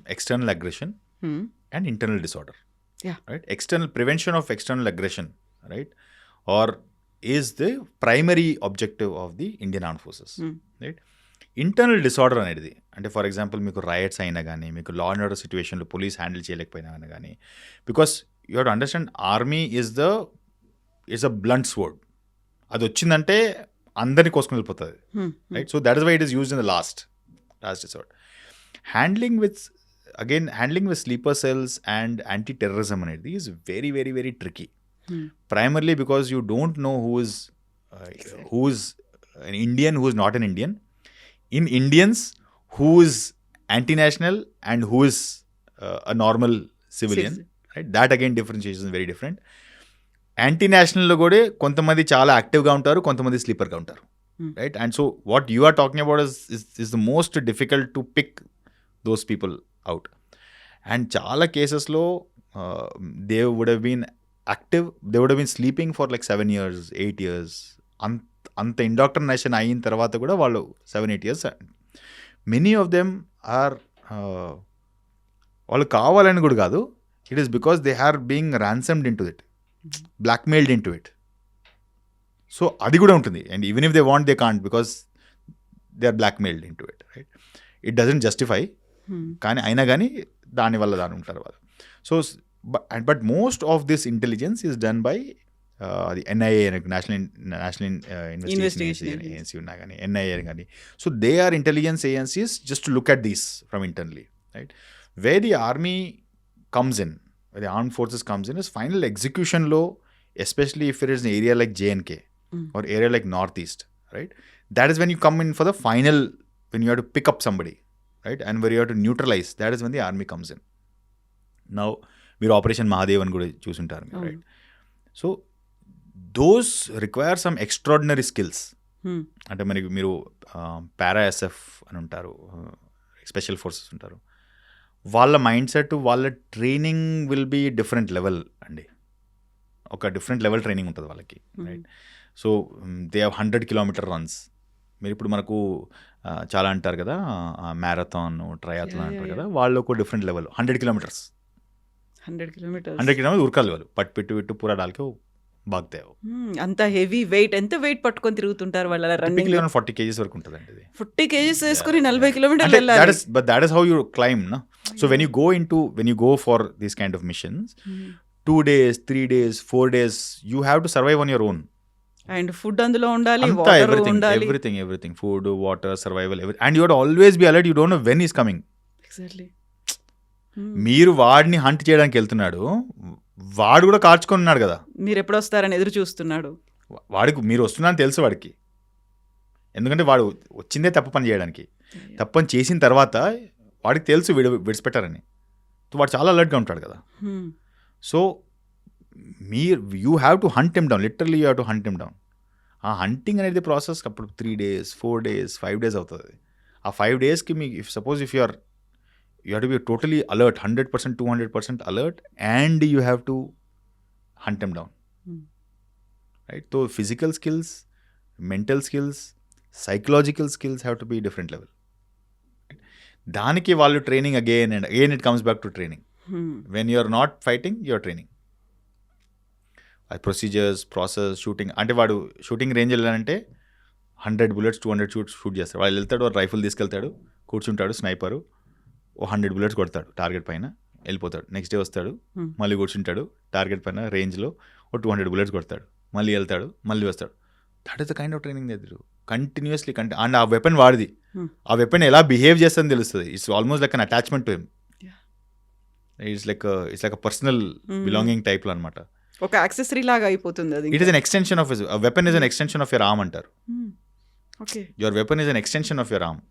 external aggression and internal disorder. Yeah. Right? Prevention of external aggression, right? Or is the primary objective of the Indian armed forces, right? Internal disorder అనేది అంటే for example మీకు riots అయినా కానీ మీకు law and order సిచ్యువేషన్లో police handle చేయలేకపోయినా కానీ because you have to understand army is a blunt sword. అది వచ్చిందంటే అందరినీ కోసుకుని వెళ్ళిపోతుంది, right? So that is why it is used in the last disorder. Handling with sleeper cells and anti terrorism అనేది is very very very tricky. Primarily because you don't know who is an Indian, who is not an Indian. In Indians, who is anti-national and who is a normal civilian, right? That again differentiation is very different. Anti-national lo gode kontamandi chaala active ga untaru, kontamandi sleeper ga untaru, right? And so what you are talking about is the most difficult to pick those people out. And chaala cases lo they would have been active, they would have been sleeping for like 7 years, 8 years. అంత indoctrination అయిన తర్వాత కూడా వాళ్ళు 7-8 years. Many of them are వాళ్ళు కావాలని కూడా కాదు, it is because they are being ransomed into it, blackmailed into it. So అది కూడా ఉంటుంది. And even if they want they can't because they are blackmailed into it, right? It doesn't justify, కానీ అయినా కానీ దానివల్ల దాని ఉంటారు వాళ్ళు. So but most of this intelligence is done by the NIA, National Investigation Agency, NIA. So they are intelligence agencies just to look at these from internally, right? Where the army comes in, where the armed forces comes in, is final execution law, especially if it is an area like J&K or area like Northeast, right? That is when you come in for the final, when you have to pick up somebody, right? And where you have to neutralize, that is when the army comes in. Now, మీరు operation Mahadev అని కూడా చూసుంటారు, right? So those require some extraordinary skills. అంటే మనకి మీరు పారా SF అని ఉంటారు, special forces ఉంటారు, వాళ్ళ మైండ్ సెట్, వాళ్ళ training will be different level అండి. ఒక డిఫరెంట్ లెవెల్ ట్రైనింగ్ ఉంటుంది వాళ్ళకి, right? So they have 100 kilometer runs. మీరు ఇప్పుడు మనకు చాలా అంటారు కదా, మ్యారథాన్, ట్రయాథ్లాన్ అంటారు కదా, వాళ్ళు ఒక డిఫరెంట్ లెవెల్. 100 kilometers ఉరకాలి వాళ్ళు, పట్టు పెట్టు పూరా డాల్కే బాగుతాయి. అంత హెవీ వెయిట్, ఎంత వెయిట్ పట్టుకొని తిరుగుతుంటారు వాళ్ళు? 40 kgs వరకు ఉంటుంది అండి. 40 kgs వేసుకుని 40 kilometers వెళ్ళాలి. But that is how you climb, no? So when you go for these kind of missions, 2 days, 3 days, 4 days, you have to survive on your own. And food అందులో ఉండాలి, water ఉండాలి, everything, food, water, survival, and you have to always be alert. You don't know when he's coming. Exactly. మీరు వాడిని hunt చేయడానికి వెళ్తున్నాడు, వాడు కూడా కార్చుకొని ఉన్నాడు కదా, మీరు ఎప్పుడు వస్తారని ఎదురు చూస్తున్నాడు. వాడికి మీరు వస్తున్నారని తెలుసు వాడికి, ఎందుకంటే వాడు వచ్చిందే తప్పు పని చేయడానికి. తప్పు పని చేసిన తర్వాత వాడికి తెలుసు విడిచిపెట్టారని, వాడు చాలా అలర్ట్గా ఉంటాడు కదా. So you have to hunt him down, literally you have to hunt him down. ఆ హంటింగ్ అనేది ప్రాసెస్ అప్పుడు 3 days, 4 days, 5 days అవుతుంది. ఆ 5 daysకి మీకు if you have to be totally alert, 100%, 200% alert, and you have to hunt them down, right? So physical skills, mental skills, psychological skills have to be different level. Daniki vallu training again and again, it comes back to training. When you are not fighting, you are training. Procedures, process, shooting. Ante vaadu shooting range ellante 100 bullets, 200 shoot చేస్తాడు. వాళ్ళు వెళ్తాడు, rifle తీసుకెళ్తాడు, కూర్చుంటాడు, స్నైపరు 100 bullets కొడతాడు target పైన, వెళ్ళిపోతాడు. Next day వస్తాడు, మళ్ళీ కూర్చుంటాడు, టార్గెట్ పైన రేంజ్లో 200 bullets కొడతాడు, మళ్ళీ వెళ్తాడు, మళ్ళీ వస్తాడు. That is the kind of training దగ్గర కంటిన్యూస్లీ అండ్ ఆ వెపన్ వాడిది, ఆ వెపన్ ఎలా బిహేవ్ చేస్తుందని తెలుస్తుంది. It's almost like an attachment to him. It's like a personal belonging టైప్లో అనమాట. ఒక యాక్సెసరీ లాగా అయిపోతుంది అది. It is an extension of weapon, is an extension of your arm అంటారు. Your weapon is an extension of your arm,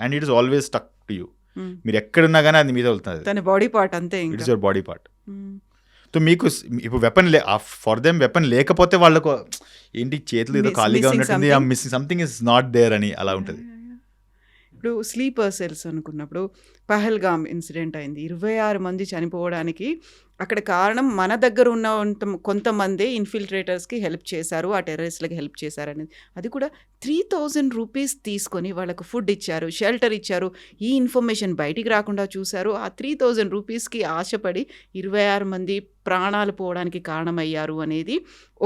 and it is always stuck to you. మీరు ఎక్కడున్నా కానీ అది మీద వెళ్తుంది, తన బాడీ పార్ట్ అంతే. It is your body part. So మీకు ఇప్పుడు వెపన్ ఫర్ దెమ్ వెపన్ లేకపోతే వాళ్ళకు ఏంటి చేతులు ఏదో ఖాళీగా ఉన్నట్టుంది, missing something is not there అని అలా ఉంటుంది. ఇప్పుడు స్లీపర్ సెల్స్ అనుకున్నప్పుడు పహల్గామ్ ఇన్సిడెంట్ అయింది, 26 మంది చనిపోవడానికి అక్కడ కారణం మన దగ్గర ఉన్న కొంతమందే ఇన్ఫిల్ట్రేటర్స్కి హెల్ప్ చేశారు, ఆ టెర్రరిస్ట్లకి హెల్ప్ చేశారనేది. అది కూడా 3000 రూపీస్ తీసుకొని వాళ్ళకు ఫుడ్ ఇచ్చారు, షెల్టర్ ఇచ్చారు, ఈ ఇన్ఫర్మేషన్ బయటికి రాకుండా చూశారు. ఆ 3000 రూపీస్కి ఆశపడి 26 మంది ప్రాణాలు పోవడానికి కారణమయ్యారు అనేది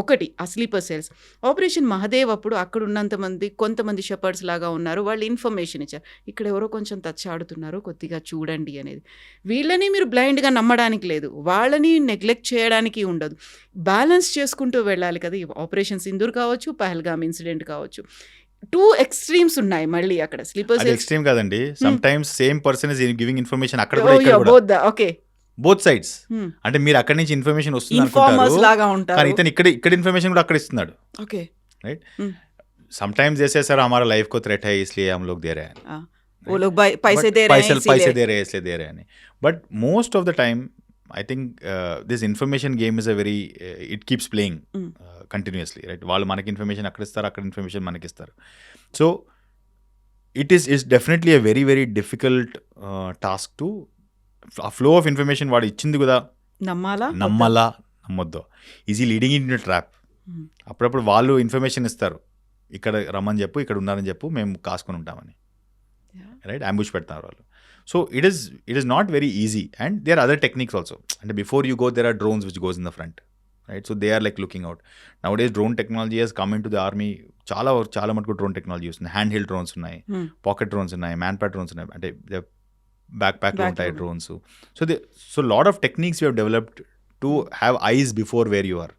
ఒకటి. ఆ స్లీపర్ సెల్స్ ఆపరేషన్ మహదేవ్ అప్పుడు అక్కడ ఉన్నంత మంది కొంతమంది షెపర్డ్స్ లాగా ఉన్నారు, వాళ్ళు ఇన్ఫర్మేషన్ ఇచ్చారు, ఇక్కడ ఎవరో కొంచెం తచ్చాడుతున్నారు కొద్దిగా చూడండి అనేది. వీళ్ళని మీరు బ్లైండ్గా నమ్మడానికి లేదు, వాళ్ళని నెగ్లెక్ట్ చేయడానికి ఉండదు, బ్యాలెన్స్ చేసుకుంటూ వెళ్ళాలి కదా. ఈ ఆపరేషన్ సింధూర్ కావచ్చు, పహల్గామ్ ఇన్సిడెంట్ కావచ్చు, 2 ఎక్స్ట్రీమ్స్ ఉన్నాయి మళ్ళీ అక్కడ. స్లీపర్ అది సెల్స్ ఎక్స్ట్రీమ్ కాదండి, some times same person is giving information అక్కడ కూడా ఇక్కడ కూడా, బోత్ ఓకే బోత్ సైడ్స్. అంటే మీరు అక్కడి నుంచి ఇన్ఫర్మేషన్ వస్తుంది ఇన్ఫార్మర్స్ అనుకుంటారు, లాగా కానీ ఉంటారు. ఇతను ఇక్కడ ఇన్ఫర్మేషన్ కూడా అక్కడ ఇస్తున్నాడు, ఓకే राइट. समटाइम्स जैसे सर हमारा लाइफ को थ्रेट है इसलिए हम लोग दे रहे हैं, वो लोग पैसे But दे रहे हैं पैसे इसीलिए. दे रहे हैं इसलिए दे रहे हैं. But most of the time I think this information game is a very it keeps playing continuously, right. వాళ్ళు మనకి ఇన్ఫర్మేషన్ అక్కడ ఇస్తారు, అక్కడ ఇన్ఫర్మేషన్ మనకి ఇస్తారు. So it's definitely a very very difficult task to ఆ ఫ్లో ఆఫ్ ఇన్ఫర్మేషన్ వాడు ఇచ్చింది కూడా నమ్మాలా నమ్మొద్దు, ఈజీ లీడింగ్ ఇన్ ట్రాప్. అప్పుడప్పుడు వాళ్ళు ఇన్ఫర్మేషన్ ఇస్తారు, ఇక్కడ రమ్మని చెప్పు, ఇక్కడ ఉన్నారని చెప్పు, మేము కాసుకొని ఉంటామని, రైట్, అంబుష్ పెడతారు వాళ్ళు. So it is not very easy and there other techniques also. అంటే before you go there are drones which goes in the front, right. So they are like looking out. Nowadays drone technology has come into the army. చాలా మటుకు drone technology వస్తుంది. Hand held drones ఉన్నాయి, pocket drones ఉన్నాయి, man pad drones ఉన్నాయి, అంటే back ప్యాక్లో ఉంటాయి drones. So lot of techniques you have developed to have eyes before where you are.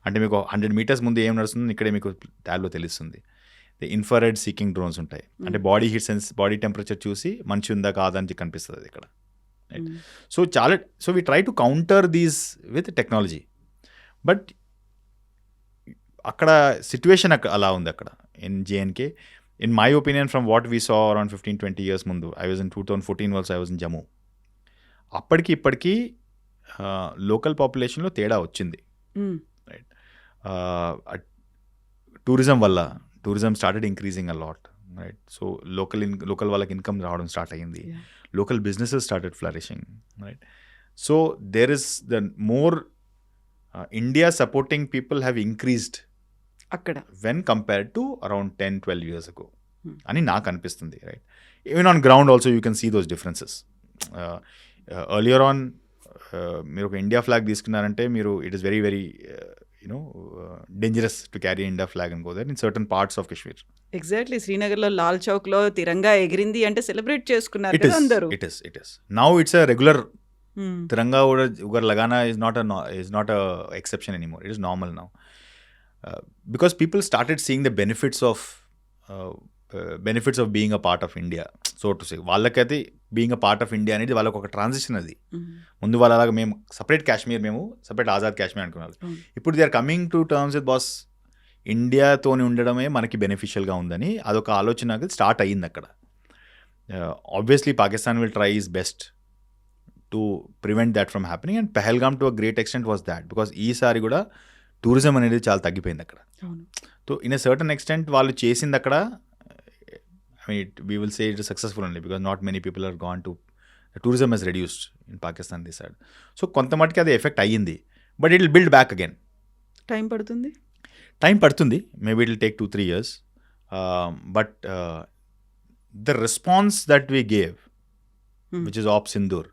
అంటే మీకు 100 meters ముందు ఏం నడుస్తుంది ఇక్కడే మీకు ట్యాబ్లో తెలుస్తుంది. ఇన్ఫ్రారెడ్ సీకింగ్ డ్రోన్స్ ఉంటాయి, అంటే బాడీ హీట్ బాడీ టెంపరేచర్ చూసి మనిషి ఉందా కాదని కనిపిస్తుంది ఇక్కడ. So we try to counter these with technology. But అక్కడ సిచ్యువేషన్ అలా ఉంది అక్కడ in J and K. In my opinion from what we saw around 15-20 years ముందు, I was in 2014 also, I was in Jammu. అప్పటికి ఇప్పటికీ లోకల్ పాపులేషన్లో తేడా వచ్చింది, right. Tourism started increasing a lot, right. So local వాళ్ళకి ఇన్కమ్ రావడం స్టార్ట్ అయ్యింది, local businesses started flourishing, right. So there is the more India supporting people have increased అక్కడ when compared to around 10-12 years ago అని నాకు అనిపిస్తుంది, right. Even on ground also you can see those differences. Earlier on మీరు ఒక India flag తీసుకున్నారంటే మీరు it is very very dangerous to carry India flag and go there in certain parts of Kashmir. Exactly శ్రీనగర్లో లాల్ చౌక్లో తిరంగా ఎగిరింది అంటే celebrate చేసుకున్నారు కదా అందరూ. It is. Now it's a regular तिरंगा उधर लगाना is not a exception anymore. It is normal now. Because people started seeing the benefits of being a part of India, so to say. వాళ్ళకైతే being a part of India అనేది వాళ్ళకి ఒక transition. అది ముందు వాళ్ళలాగా మేము సపరేట్ కాశ్మీర్, మేము separate Azad Kashmir అనుకున్నారు. ఇప్పుడు they are coming to terms with boss ఇండియాతోని ఉండడమే మనకి బెనిఫిషియల్గా ఉందని అదొక ఆలోచన స్టార్ట్ అయ్యింది అక్కడ. Obviously Pakistan will try its best to prevent that from happening, and Pahalgam to a great extent was that. Because ఈసారి కూడా టూరిజం అనేది చాలా తగ్గిపోయింది అక్కడ. So in a certain extent వాళ్ళు చేసింది అక్కడ, I mean, we will say it is successful only because not many people are gone to, the tourism has reduced in Pakistan, they said. So కొంత మటుకి అది ఎఫెక్ట్ అయ్యింది, but it will build back again. Time పడుతుంది, maybe it will take 2-3 years. But the response that we gave which is op Sindoor,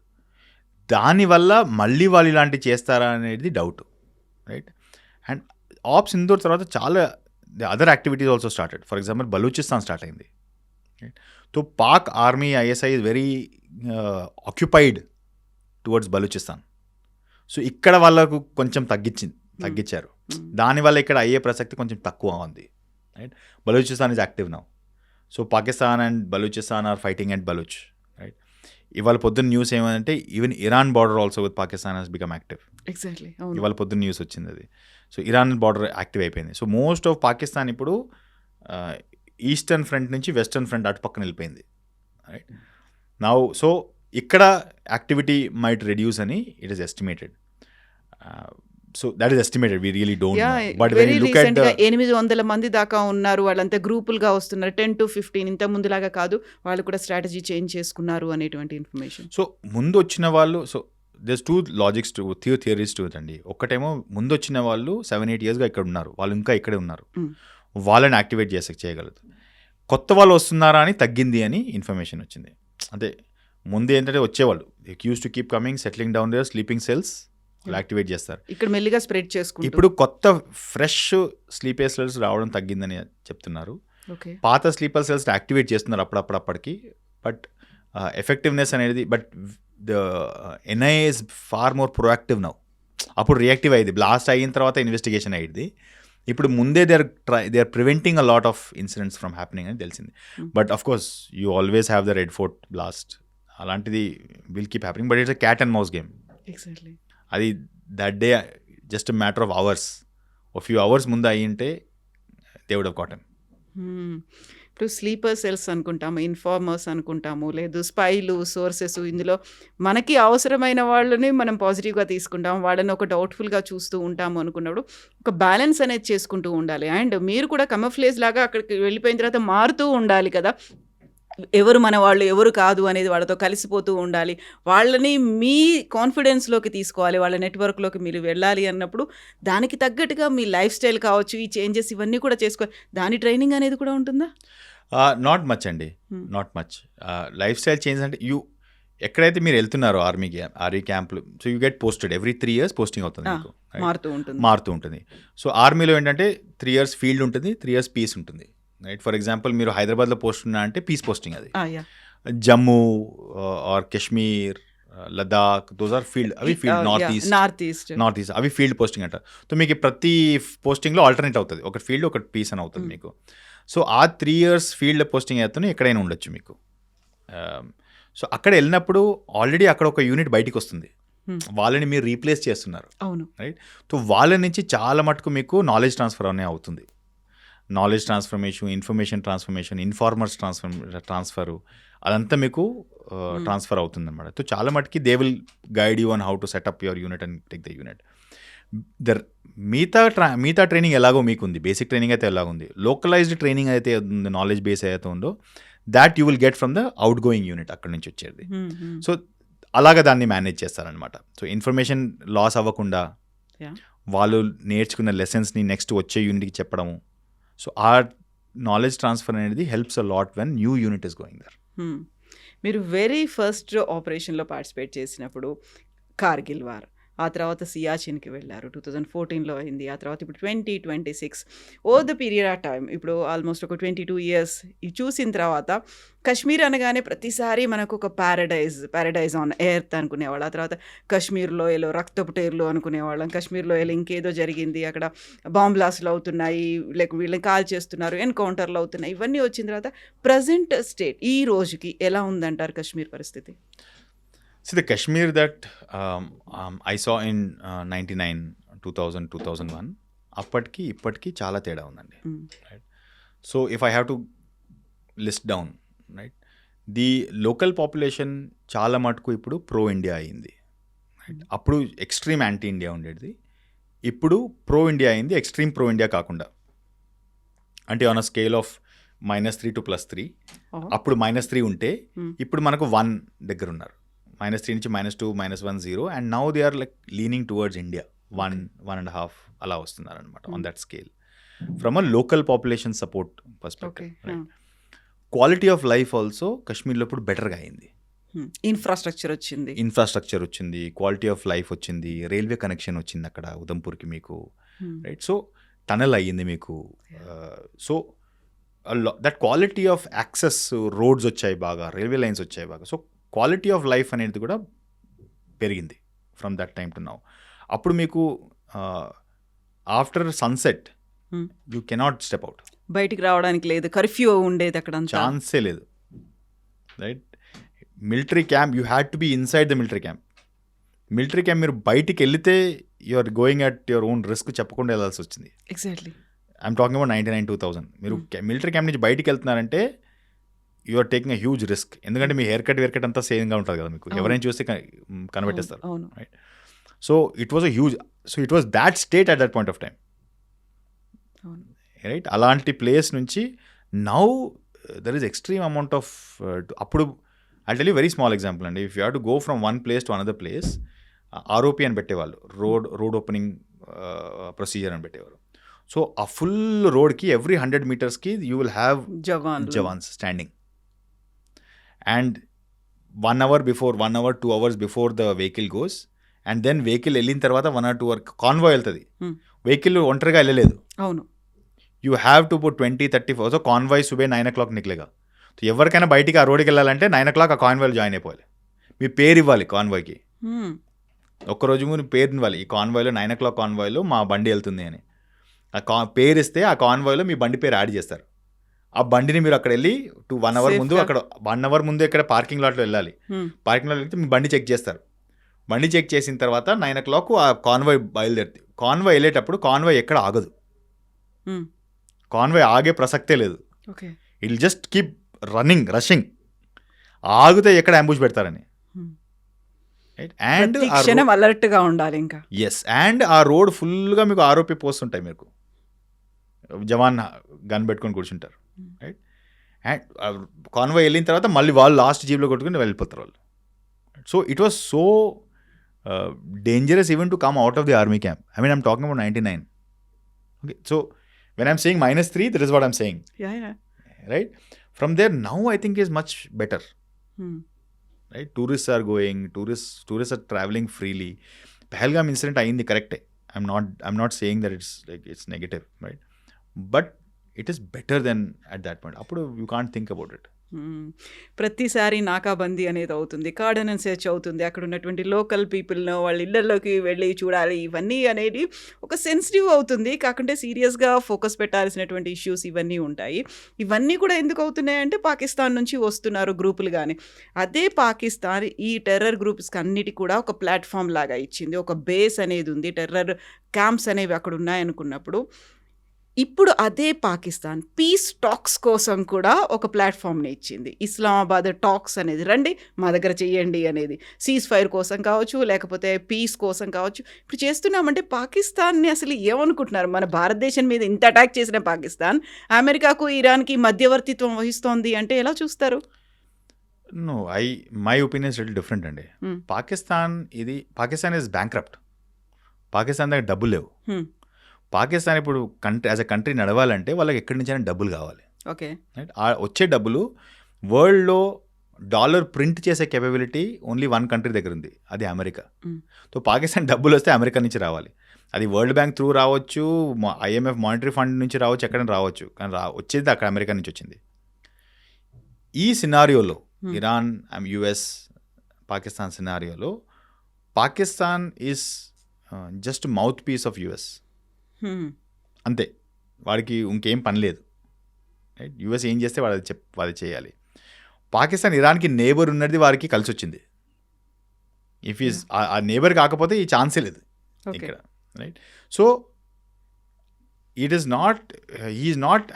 దానివల్ల మళ్ళీ వాళ్ళు ఇలాంటివి చేస్తారా అనేది doubt, right. And op Sindoor తర్వాత చాలా other activities also started. For example Balochistan start అయింది. So Pak army ISI is very occupied towards Balochistan. సో ఇక్కడ వాళ్ళకు కొంచెం తగ్గించారు. దానివల్ల ఇక్కడ అయ్యే ప్రసక్తి కొంచెం తక్కువ ఉంది, right. Balochistan is active now. So Pakistan and Balochistan are fighting at Baloch, right. ఇవాళ పొద్దున్న న్యూస్ ఏమంటే even Iran border also with Pakistan has become active. Exactly ఇవాళ పొద్దున్న న్యూస్ వచ్చింది అది. సో ఇరాన్ బార్డర్ యాక్టివ్ అయిపోయింది. సో మోస్ట్ ఆఫ్ పాకిస్తాన్ ఇప్పుడు ఈస్టర్న్ ఫ్రంట్ నుంచి వెస్టర్న్ ఫ్రంట్ అటు పక్కన వెళ్ళిపోయింది, రైట్. నౌ సో ఇక్కడ యాక్టివిటీ మైట్ రెడ్యూస్ అని it is estimated. So that is estimated, we really don't know. But when you look at 800 మంది దాకా ఉన్నారు, వాళ్ళంతా గ్రూపులుగా వస్తున్నారు, 10-15. ఇంత ముందులాగా కాదు, వాళ్ళు కూడా స్ట్రాటజీ చేంజ్ చేసుకున్నారు అనేటువంటి ఇన్ఫర్మేషన్. సో ముందు వచ్చిన వాళ్ళు, these two logics two theories to it అండి. ఒక్కటేమో ముందు వచ్చిన వాళ్ళు 7-8 ఇయర్స్గా ఇక్కడ ఉన్నారు, వాళ్ళు ఇంకా ఇక్కడే ఉన్నారు, వాళ్ళని యాక్టివేట్ చేయగలదు. కొత్త వాళ్ళు వస్తున్నారా అని తగ్గింది అని ఇన్ఫర్మేషన్ వచ్చింది. అంటే ముందు ఏంటంటే వచ్చేవాళ్ళు used to keep coming, settling down there sleeping cells activate చేస్తారు. ఇక్కడ మెల్లిగా స్ప్రెడ్ చేసుకుంటూ ఇప్పుడు కొత్త ఫ్రెష్ స్లీపర్ సెల్స్ రావడం తగ్గిందని చెప్తున్నారు. ఓకే పాత స్లీపర్ సెల్స్ యాక్టివేట్ చేస్తున్నారు అప్పుడప్పటికి. బట్ ఎఫెక్టివ్నెస్ అనేది, but the NIA is far more proactive now. అప్పుడు రియాక్టివ్ అయ్యింది, బ్లాస్ట్ అయిన తర్వాత ఇన్వెస్టిగేషన్ అయ్యింది. ఇప్పుడు ముందే they are preventing a lot of incidents from happening అని తెలిసింది. But of course you always have the Red Fort blast, అలాంటిది will keep happening. But it's a cat and mouse game. Exactly అది that day just matter of hours, a few hours ముందు అయ్యింటే they would have cotton. ఇప్పుడు sleeper cells అనుకుంటాము, informers అనుకుంటాము, లేదు స్పైలు, sources, ఇందులో మనకి అవసరమైన వాళ్ళని మనం పాజిటివ్గా తీసుకుంటాము, వాళ్ళని ఒక డౌట్ఫుల్గా చూస్తూ ఉంటాము అనుకున్నప్పుడు ఒక బ్యాలెన్స్ అనేది చేసుకుంటూ ఉండాలి. అండ్ మీరు కూడా కమఫ్లేజ్ లాగా అక్కడికి వెళ్ళిపోయిన తర్వాత మారుతూ ఉండాలి కదా, ఎవరు మన వాళ్ళు ఎవరు కాదు అనేది వాళ్ళతో కలిసిపోతూ ఉండాలి, వాళ్ళని మీ కాన్ఫిడెన్స్లోకి తీసుకోవాలి, వాళ్ళ నెట్వర్క్లోకి మీరు వెళ్ళాలి అన్నప్పుడు దానికి తగ్గట్టుగా మీ లైఫ్ స్టైల్ కావచ్చు, ఈ చేంజెస్ ఇవన్నీ కూడా చేసుకోవాలి. దాని ట్రైనింగ్ అనేది కూడా ఉంటుందా? నాట్ మచ్ అండి, not much. Lifestyle change అంటే ఎక్కడైతే మీరు వెళ్తున్నారో ఆర్మీ క్యాంప్లు, so you get posted every 3 years posting అవుతుంది మీకు, మారుతూ ఉంటుంది. సో ఆర్మీలో ఏంటంటే 3 years ఫీల్డ్ ఉంటుంది, 3 years పీస్ ఉంటుంది, రైట్? ఫర్ ఎగ్జాంపుల్ మీరు హైదరాబాద్లో పోస్ట్ ఉన్నా అంటే పీస్ పోస్టింగ్ అది. Jammu or Kashmir, Ladakh, those are field, అవి ఫీల్డ్. నార్త్ ఈస్ట్ అవి ఫీల్డ్ పోస్టింగ్ అంటారు. సో మీకు ప్రతి పోస్టింగ్లో ఆల్టర్నేట్ అవుతుంది, ఒక ఫీల్డ్ ఒక పీస్ అని అవుతుంది మీకు. సో ఆ 3 years ఫీల్డ్ పోస్టింగ్ అయితే ఎక్కడైనా ఉండొచ్చు మీకు. సో అక్కడ వెళ్ళినప్పుడు ఆల్రెడీ అక్కడ ఒక యూనిట్ బయటికి వస్తుంది, వాళ్ళని మీరు రీప్లేస్ చేస్తున్నారు, రైట్? సో వాళ్ళ నుంచి చాలా మటుకు మీకు నాలెడ్జ్ ట్రాన్స్ఫర్ అనే అవుతుంది. Knowledge transformation, information transformation, informers transfer, అదంతా మీకు ట్రాన్స్ఫర్ అవుతుంది అనమాట. సో చాలా మటుకి they will guide you on how to set up your unit and take the unit. మిగతా ట్రైనింగ్ ఎలాగో మీకు ఉంది, బేసిక్ ట్రైనింగ్ అయితే ఎలాగుంది, లోకలైజ్డ్ ట్రైనింగ్ అయితే ఉంది, నాలెడ్జ్ బేస్ అయితే ఉందో that you will get from the out going unit, అక్కడి నుంచి వచ్చేది. సో అలాగా దాన్ని మేనేజ్ చేస్తారనమాట. సో ఇన్ఫర్మేషన్ లాస్ అవ్వకుండా వాళ్ళు నేర్చుకున్న లెసన్స్ని నెక్స్ట్ వచ్చే యూనిట్కి చెప్పడము. సో ఆ నాలెడ్జ్ ట్రాన్స్ఫర్ అనేది helps a lot when new unit is going there. మీరు వెరీ ఫస్ట్ ఆపరేషన్లో పార్టిసిపేట్ చేసినప్పుడు కార్గిల్ వార్, ఆ తర్వాత సియాచిన్కి వెళ్ళారు, 2014లో అయింది, ఆ తర్వాత ఇప్పుడు 2026 over the period of time, ఇప్పుడు ఆల్మోస్ట్ ఒక 22 years చూసిన తర్వాత కశ్మీర్ అనగానే ప్రతిసారి మనకు ఒక ప్యారడైజ్ ఆన్ ఎర్త్ అనుకునేవాళ్ళు. ఆ తర్వాత కశ్మీర్లో ఏలో రక్తపు టేర్లు అనుకునేవాళ్ళం, కశ్మీర్లో ఏలో ఇంకేదో జరిగింది, అక్కడ బాంబ్ బ్లాస్ట్లు అవుతున్నాయి, లేక వీళ్ళని కాల్ చేస్తున్నారు, ఎన్కౌంటర్లు అవుతున్నాయి, ఇవన్నీ వచ్చిన తర్వాత ప్రజెంట్ స్టేట్ ఈ రోజుకి ఎలా ఉందంటారు కశ్మీర్ పరిస్థితి? See, the Kashmir that I saw in 99, 2000, 2001, అప్పటికి ఇప్పటికి చాలా తేడా ఉందండి, right? So if I have to list down, right, the local population చాలా మటుకు ఇప్పుడు ప్రో ఇండియా అయింది, రైట్? అప్పుడు ఎక్స్ట్రీమ్ యాంటీ ఇండియా ఉండేది, ఇప్పుడు ప్రో ఇండియా అయింది, ఎక్స్ట్రీమ్ ప్రో ఇండియా కాకుండా. అంటే on a scale of -3 to +3, అప్పుడు -3 ఉంటే ఇప్పుడు మనకు 1 దగ్గర ఉన్నారు, -3 నుంచి -2, -1, 0, and now they are like leaning towards India, 1, 1.5 అలా వస్తున్నారు అనమాట on that scale from a local population support perspective, right? Quality of life also కశ్మీర్లో ఇప్పుడు బెటర్గా అయింది, ఇన్ఫ్రాస్ట్రక్చర్ వచ్చింది, క్వాలిటీ ఆఫ్ లైఫ్ వచ్చింది, రైల్వే కనెక్షన్ వచ్చింది అక్కడ ఉదంపూర్కి మీకు, రైట్? సో టనల్ అయ్యింది మీకు. So that quality of access, roads వచ్చాయి బాగా, రైల్వే లైన్స్ వచ్చాయి బాగా. సో క్వాలిటీ ఆఫ్ లైఫ్ అనేది కూడా పెరిగింది from that time to now. అప్పుడు మీకు after sunset you cannot step out, బయటికి రావడానికి లేదు, కర్ఫ్యూ ఉండేది, అక్కడ ఛాన్సే లేదు, right? Military camp you had to be inside the military camp. Military camp మీరు బయటికి వెళ్తే you are going at your own risk, చెప్పకుండా వెళ్ళాల్సి వచ్చింది. Exactly, I'm talking about 99, 2000. మీరు మిలిటరీ క్యాంప్ నుంచి బయటికి వెళ్తున్నారంటే you are taking a huge risk, ఎందుకంటే మీ హెయిర్ కట్ అంతా సేమ్గా ఉంటుంది కదా మీకు, ఎవరైనా చూస్తే కనిపెట్టేస్తారు, right? So it was a huge, so it was that state at that point of time, right? అలాంటి ప్లేస్ నుంచి now there is extreme amount of, అప్పుడు I tell you very small example అండి. If you have to go from one place to another place, ROP అని పెట్టేవాళ్ళు, road opening procedure అని పెట్టేవారు. So ఆ full రోడ్కి ఎవ్రీ 100 మీటర్స్కి you will have jawans standing. And 1 hour before 1 hour 2 hours before the vehicle goes, and then vehicle వెళ్ళిన తర్వాత 1 or 2 hours convoy వెళ్తుంది. వెహికల్ ఒంటరిగా వెళ్ళలేదు. అవును, you have to put 20-30. So convoy సుబే 9 o'clock నికలేగా. సో ఎవరికైనా బయటికి ఆ రోడ్కి వెళ్ళాలంటే 9 o'clock ఆ కాన్వాయ్లో జాయిన్ అయిపోవాలి. మీ పేరు ఇవ్వాలి కాన్వాయ్కి, ఒక్కరోజు మీరు పేరు ఇవ్వాలి. ఈ కాన్వాయ్లో 9 o'clock కాన్వాయ్లో మా బండి వెళ్తుంది అని ఆ పేరు ఇస్తే ఆ కాన్వాయ్లో మీ బండి పేరు యాడ్ చేస్తారు. ఆ బండిని మీరు అక్కడ వెళ్ళి 1 hour ముందు, అక్కడ 1 hour ముందు ఇక్కడ పార్కింగ్ లాట్లో వెళ్ళాలి. పార్కింగ్ లాట్లో వెళ్తే మీ బండి చెక్ చేస్తారు. బండి చెక్ చేసిన తర్వాత 9 o'clock ఆ కాన్వాయ్ బయలుదేరుతుంది. కాన్వాయ్ వెళ్ళేటప్పుడు కాన్వాయ్ ఎక్కడ ఆగదు. కాన్వాయ్ ఆగే ప్రసక్తే లేదు. It will just keep rushing. ఆగితే ఎక్కడ అంబుష్ పెడతారని. అండ్ అలర్ట్గా ఉండాలి ఇంకా. ఎస్, అండ్ ఆ రోడ్ ఫుల్గా మీకు ఆర్ఓపి పోస్ట్ ఉంటాయి. మీకు జవాన్ గన్ పెట్టుకొని కూర్చుంటారు. రైట్, అండ్ కాన్వాయ్ వెళ్ళిన తర్వాత మళ్ళీ వాళ్ళు లాస్ట్ జీప్లో కొట్టుకుని వెళ్ళిపోతారు వాళ్ళు. So it was so dangerous even to come out of the army camp. I mean, I'm talking about 99. Okay, so when I'm saying -3, that is what I'm saying. Yeah. Right? From there, now I think is much better. Right? Tourists are going, tourists are traveling freely. Pahalgam incident ayindi correct. I'm not saying that it's negative, right? But it is better than at that point. Appudu you can't think about it. ప్రతిసారి నాకాబందీ అనేది అవుతుంది, cordon and search అవుతుంది, అక్కడ ఉన్నటువంటి local పీపుల్ను వాళ్ళ ఇళ్లలోకి వెళ్ళి చూడాలి. ఇవన్నీ అనేది ఒక సెన్సిటివ్ అవుతుంది, కాకుంటే సీరియస్గా ఫోకస్ పెట్టాల్సినటువంటి ఇష్యూస్ ఇవన్నీ ఉంటాయి. ఇవన్నీ కూడా ఎందుకు అవుతున్నాయంటే పాకిస్తాన్ నుంచి వస్తున్నారు గ్రూపులు. కానీ అదే పాకిస్తాన్ ఈ టెర్రర్ గ్రూప్స్కి అన్నిటి కూడా ఒక ప్లాట్ఫామ్ లాగా ఇచ్చింది, ఒక బేస్ అనేది ఉంది, టెర్రర్ క్యాంప్స్ అనేవి అక్కడ ఉన్నాయనుకున్నప్పుడు ఇప్పుడు అదే పాకిస్తాన్ పీస్ టాక్స్ కోసం కూడా ఒక ప్లాట్ఫామ్ని ఇచ్చింది. ఇస్లామాబాద్ టాక్స్ అనేది రండి మా దగ్గర చెయ్యండి అనేది, సీజ్ ఫైర్ కోసం కావచ్చు, లేకపోతే పీస్ కోసం కావచ్చు. ఇప్పుడు చేస్తున్నామంటే పాకిస్తాన్ని అసలు ఏమనుకుంటున్నారు? మన భారతదేశం మీద ఇంత అటాక్ చేసిన పాకిస్తాన్ అమెరికాకు ఇరాన్కి మధ్యవర్తిత్వం వహిస్తోంది అంటే ఎలా చూస్తారు? No, my opinion is little different అండి. Pakistan is bankrupt. పాకిస్తాన్ దగ్గర డబ్బులు లేవు. పాకిస్తాన్ ఇప్పుడు యాజ్ అ కంట్రీ నడవాలంటే వాళ్ళకి ఎక్కడి నుంచైనా డబ్బులు కావాలి. Okay, right. వచ్చే డబ్బులు వరల్డ్లో డాలర్ ప్రింట్ చేసే కెపబిలిటీ ఓన్లీ 1 కంట్రీ దగ్గర ఉంది, అది అమెరికా. సో పాకిస్తాన్ డబ్బులు వస్తే అమెరికా నుంచి రావాలి. అది వరల్డ్ బ్యాంక్ త్రూ రావచ్చు, IMF మానిటరీ ఫండ్ నుంచి రావచ్చు, ఎక్కడైనా రావచ్చు, కానీ వచ్చేది అక్కడ అమెరికా నుంచి వచ్చింది. ఈ సినారియోలో ఇరాన్, US, పాకిస్తాన్ సినారియోలో Pakistan is just mouth piece of US. అంతే, వాడికి ఇంకేం పని లేదు. రైట్, US ఏం చేస్తే వాడు చేయాలి. పాకిస్తాన్ ఇరాన్కి నేబర్ ఉన్నది వారికి కలిసి వచ్చింది. ఇఫ్ ఈజ్ ఆ నేబర్ కాకపోతే ఈ ఛాన్సే లేదు ఇక్కడ. Right, so it is not, he's not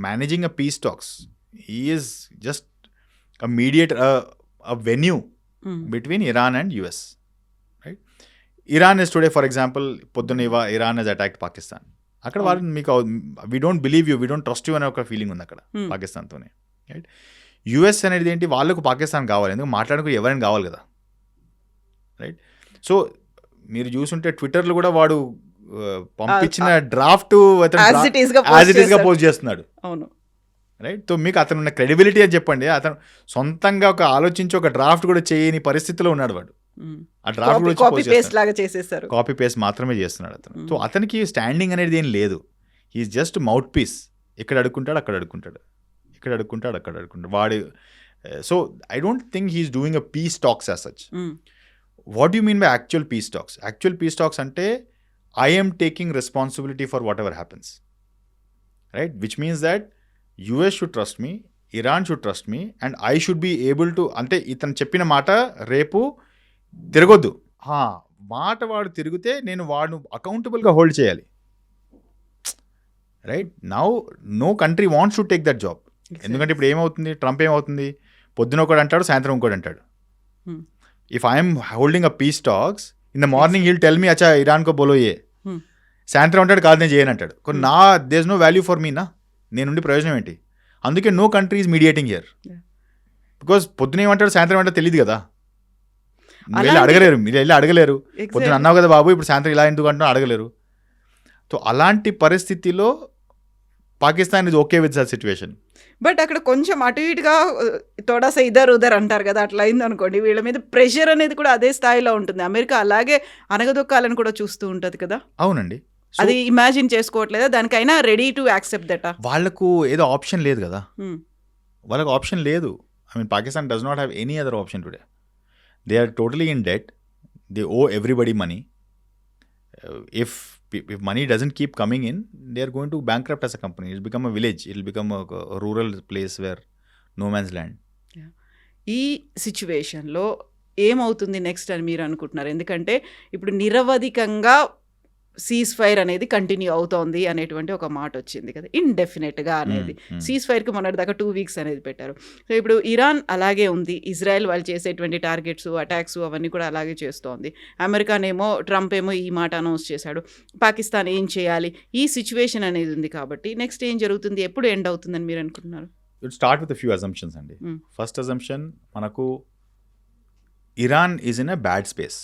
managing a peace talks, he is just a mediator, a venue between Iran and US. Iran is today, for example, పొద్దున్న ఇరాన్ హెస్ అటాక్డ్ పాకిస్తాన్. అక్కడ వాళ్ళు మీకు we don't believe you, we don't trust you అనే ఒక feeling ఉంది అక్కడ పాకిస్తాన్తోనే. Right, US అనేది ఏంటి, వాళ్ళకు పాకిస్తాన్ కావాలి, ఎందుకు మాట్లాడుకు ఎవరైనా కావాలి కదా. రైట్, సో మీరు చూసుంటే ట్విట్టర్లో కూడా వాడు పంపించిన డ్రాఫ్ట్ యాజ్ ఇట్ ఈస్గా పోస్ట్ చేస్తున్నాడు. అవును, రైట్. సో మీకు అతను ఉన్న క్రెడిబిలిటీ అని చెప్పండి. అతను సొంతంగా ఒక ఆలోచించి ఒక డ్రాఫ్ట్ కూడా చేయని పరిస్థితిలో ఉన్నాడు వాడు. ఆ డ్రాఫ్ట్ కాపీ పేస్ట్ మాత్రమే చేస్తున్నాడు అతను. సో అతనికి స్టాండింగ్ అనేది ఏం లేదు. He's just mouth piece. ఇక్కడ అడుక్కుంటాడు, అక్కడ అడుక్కుంటాడు, ఇక్కడ అడుక్కుంటాడు, అక్కడ అడుక్కుంటాడు వాడు. So I don't think he's doing a peace talks as such. What you mean by actual peace talks? Actual peace talks అంటే I am taking responsibility for whatever happens, right? Which means that US should trust me, Iran should trust me, and I should be able to, అంటే ఇతను చెప్పిన మాట రేపు తిరగొద్దు. మాట వాడు తిరిగితే నేను వాడు అకౌంటబుల్గా హోల్డ్ చేయాలి. Right, now no country wants to take that job. ఎందుకంటే ఇప్పుడు ఏమవుతుంది, ట్రంప్ ఏమవుతుంది, పొద్దున ఒకటి అంటాడు, సాయంత్రం ఇంకోటి అంటాడు. If I'm holding a peace talks, in the morning heal tell me అచ్చా ఇరాన్ కో బోలో ఏ, సాయంత్రం అంటాడు కాదు నేను చేయను అంటాడు. నా there is no value for me నా, నేనుండి ప్రయోజనం ఏంటి? అందుకే no country is mediating here. Because పొద్దున ఏమంటాడు, సాయంత్రం ఏమంటాడు తెలియదు కదా. మీరు వెళ్ళి అడగలేరు, మీరు వెళ్ళి అడగలేరు. Exactly. పొద్దున అన్నావు కదా బాబు ఇప్పుడు సాయంత్రం ఇలా ఎందుకు అంటున్నా అడగలేరు. సో అలాంటి పరిస్థితిలో Pakistan is okay with that situation. But అక్కడ కొంచెం అటు ఇటుగా తోడాస ఇదర్ ఉదర్ అంటారు కదా, అట్లా అయింది అనుకోండి, వీళ్ళ మీద ప్రెషర్ అనేది కూడా అదే స్థాయిలో ఉంటుంది. అమెరికా అలాగే అనగదొక్కాలని కూడా చూస్తూ ఉంటుంది కదా. అవునండి. అది ఇమాజిన్ చేసుకోవట్లేదా, దానికైనా రెడీ టు యాక్సెప్ట్ దట్? వాళ్ళకు ఏదో ఆప్షన్ లేదు కదా, వాళ్ళకు ఆప్షన్ లేదు. I mean Pakistan does not have any other option today. They are totally in debt, they owe everybody money. If money doesn't keep coming in, they are going to bankrupt as a company. It'll become a village. It'll become a rural place where no man's land. ఈ సిచ్యువేషన్లో ఏమవుతుంది next అని మీరు అనుకుంటున్నారు? ఎందుకంటే ఇప్పుడు నిరవధికంగా cease fire అనేది continue అవుతోంది అనేటువంటి ఒక మాట వచ్చింది కదా, ఇండెఫినెట్గా అనేది. సీజ్ ఫైర్కి మొన్నటిదాకా 2 weeks అనేది పెట్టారు. సో ఇప్పుడు ఇరాన్ అలాగే ఉంది, ఇజ్రాయెల్ వాళ్ళు చేసేటువంటి టార్గెట్స్, అటాక్స్ అవన్నీ కూడా అలాగే చేస్తోంది. అమెరికానేమో ట్రంప్ ఏమో ఈ మాట అనౌన్స్ చేశాడు. పాకిస్తాన్ ఏం చేయాలి? ఈ సిచ్యువేషన్ అనేది ఉంది కాబట్టి నెక్స్ట్ ఏం జరుగుతుంది, ఎప్పుడు ఎండ్ అవుతుందని మీరు అనుకుంటున్నారు? We'll start with a few assumptions అండి. ఫస్ట్ అజంప్షన్, మనకు Iran is in a bad space.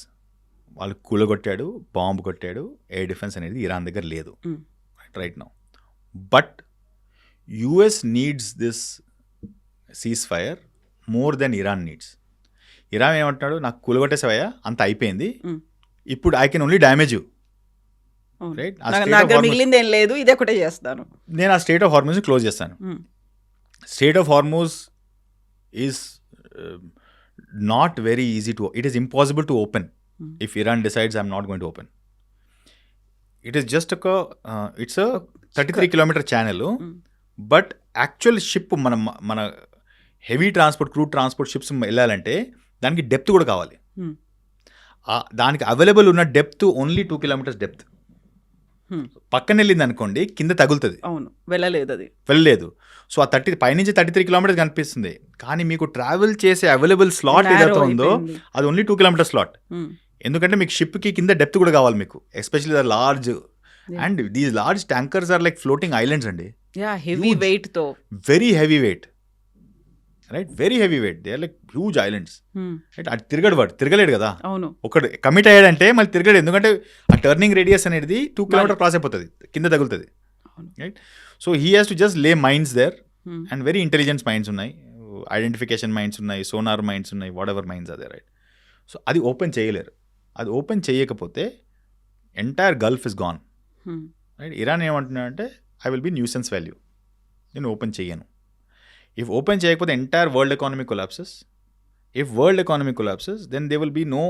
వాళ్ళు కూలగొట్టాడు, బాంబు కొట్టాడు, ఎయిర్ డిఫెన్స్ అనేది ఇరాన్ దగ్గర లేదు right now. But US needs this cease fire more than Iran needs. Iran ఏమంటున్నాడు, నాకు కూలగొట్టేసావయ్యా, అంత అయిపోయింది, ఇప్పుడు I can only damage you, right? మిగిలింది ఏం లేదు, ఇదే ఒకటే చేస్తాను నేను. ఆ స్టేట్ ఆఫ్ హార్మూజ్ క్లోజ్ చేస్తాను. State of Hormuz is not very easy to, it is impossible to open if Iran decides I'm not going to open. It is just it's a 33-kilometer channel, but actual ship మన heavy transport, crude transport ships వెళ్ళాలంటే దానికి depth కూడా కావాలి. దానికి available ఉన్న depth only 2 kilometers depth. పక్కన వెళ్ళింది అనుకోండి కింద తగులుతుంది. అవును, వెళ్ళలేదు. సో ఆ పైనుంచి 33 kilometers కనిపిస్తుంది, కానీ మీకు ట్రావెల్ చేసే అవైలబుల్ స్లాట్ ఏదైతే ఉందో అది ఓన్లీ 2 kilometer స్లాట్. ఎందుకంటే మీకు షిప్కి కింద డెప్త్ కూడా కావాలి మీకు, especially the large, and these large tankers are like floating islands అండి. హెవీ వెయిట్ తో, very heavy weight, right? Very heavy weight, they are like huge islands, right? అది తిరగలేడు కదా. అవును, ఒకటి కమిట్ అయ్యాడంటే మళ్ళీ తిరగలేడు, ఎందుకంటే ఆ టర్నింగ్ రేడియస్ అనేది 2 kilometers క్రాస్ అయిపోతుంది, కింద తగులుతుంది, right? So he has to just lay mines there, and very intelligence mines ఉన్నాయి, ఐడెంటిఫికేషన్ మైండ్స్ ఉన్నాయి, సోనార్ మైండ్స్ ఉన్నాయి, వాట్ ఎవర్ మైండ్స్ అదే, రైట్? సో అది ఓపెన్ చేయలేరు. అది ఓపెన్ చేయకపోతే entire gulf is gone, right? Iran ఏమంటున్నాడంటే I will be nuisance value, నేను ఓపెన్ చేయను. ఇఫ్ ఓపెన్ చేయకపోతే entire world economy collapses. If world economy collapses, then they will be no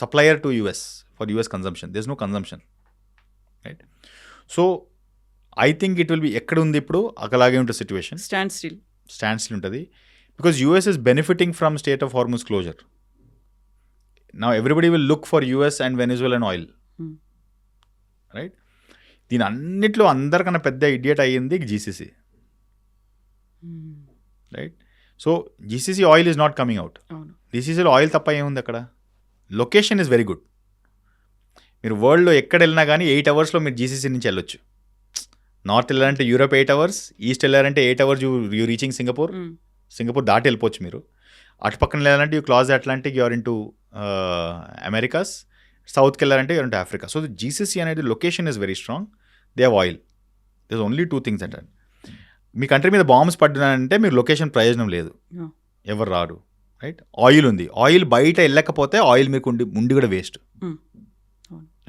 supplier to US for US consumption. There is no consumption, right? So I think it will be, ఎక్కడ ఉంది ఇప్పుడు అలాగే ఉంటుంది situation, stand still ఉంటుంది. Because US is benefiting from state of Hormuz closure. Now everybody will look for US and Venezuelan oil, right? దీని అన్నిట్లో అందరికన్నా పెద్ద ఇడియట్ అయ్యింది GCC, right? So GCC oil is not coming out. GCCలో oil తప్ప ఏముంది అక్కడ? Location is very good. మీరు వరల్డ్లో ఎక్కడ వెళ్ళినా కానీ 8 hours మీరు GCC నుంచి వెళ్ళొచ్చు. నార్త్ వెళ్ళాలంటే యూరోప్ 8 hours, ఈస్ట్ వెళ్ళాలంటే 8 hours you reaching Singapore. Singapore దాటి వెళ్ళిపోవచ్చు మీరు. అటు పక్కన వెళ్ళాలంటే you cross Atlantic, you're in to Americas. సౌత్కి వెళ్ళాలంటే you're in to Africa. So GCC అనేది location is very strong. They have oil. This only 2 things అంటే, మీ కంట్రీ మీద బాంబ్స్ పడ్డానంటే మీరు లొకేషన్ ప్రయోజనం లేదు, ఎవరు రారు, రైట్? ఆయిల్ ఉంది, ఆయిల్ బయట వెళ్ళకపోతే ఆయిల్ మీకు ఉండి కూడా waste,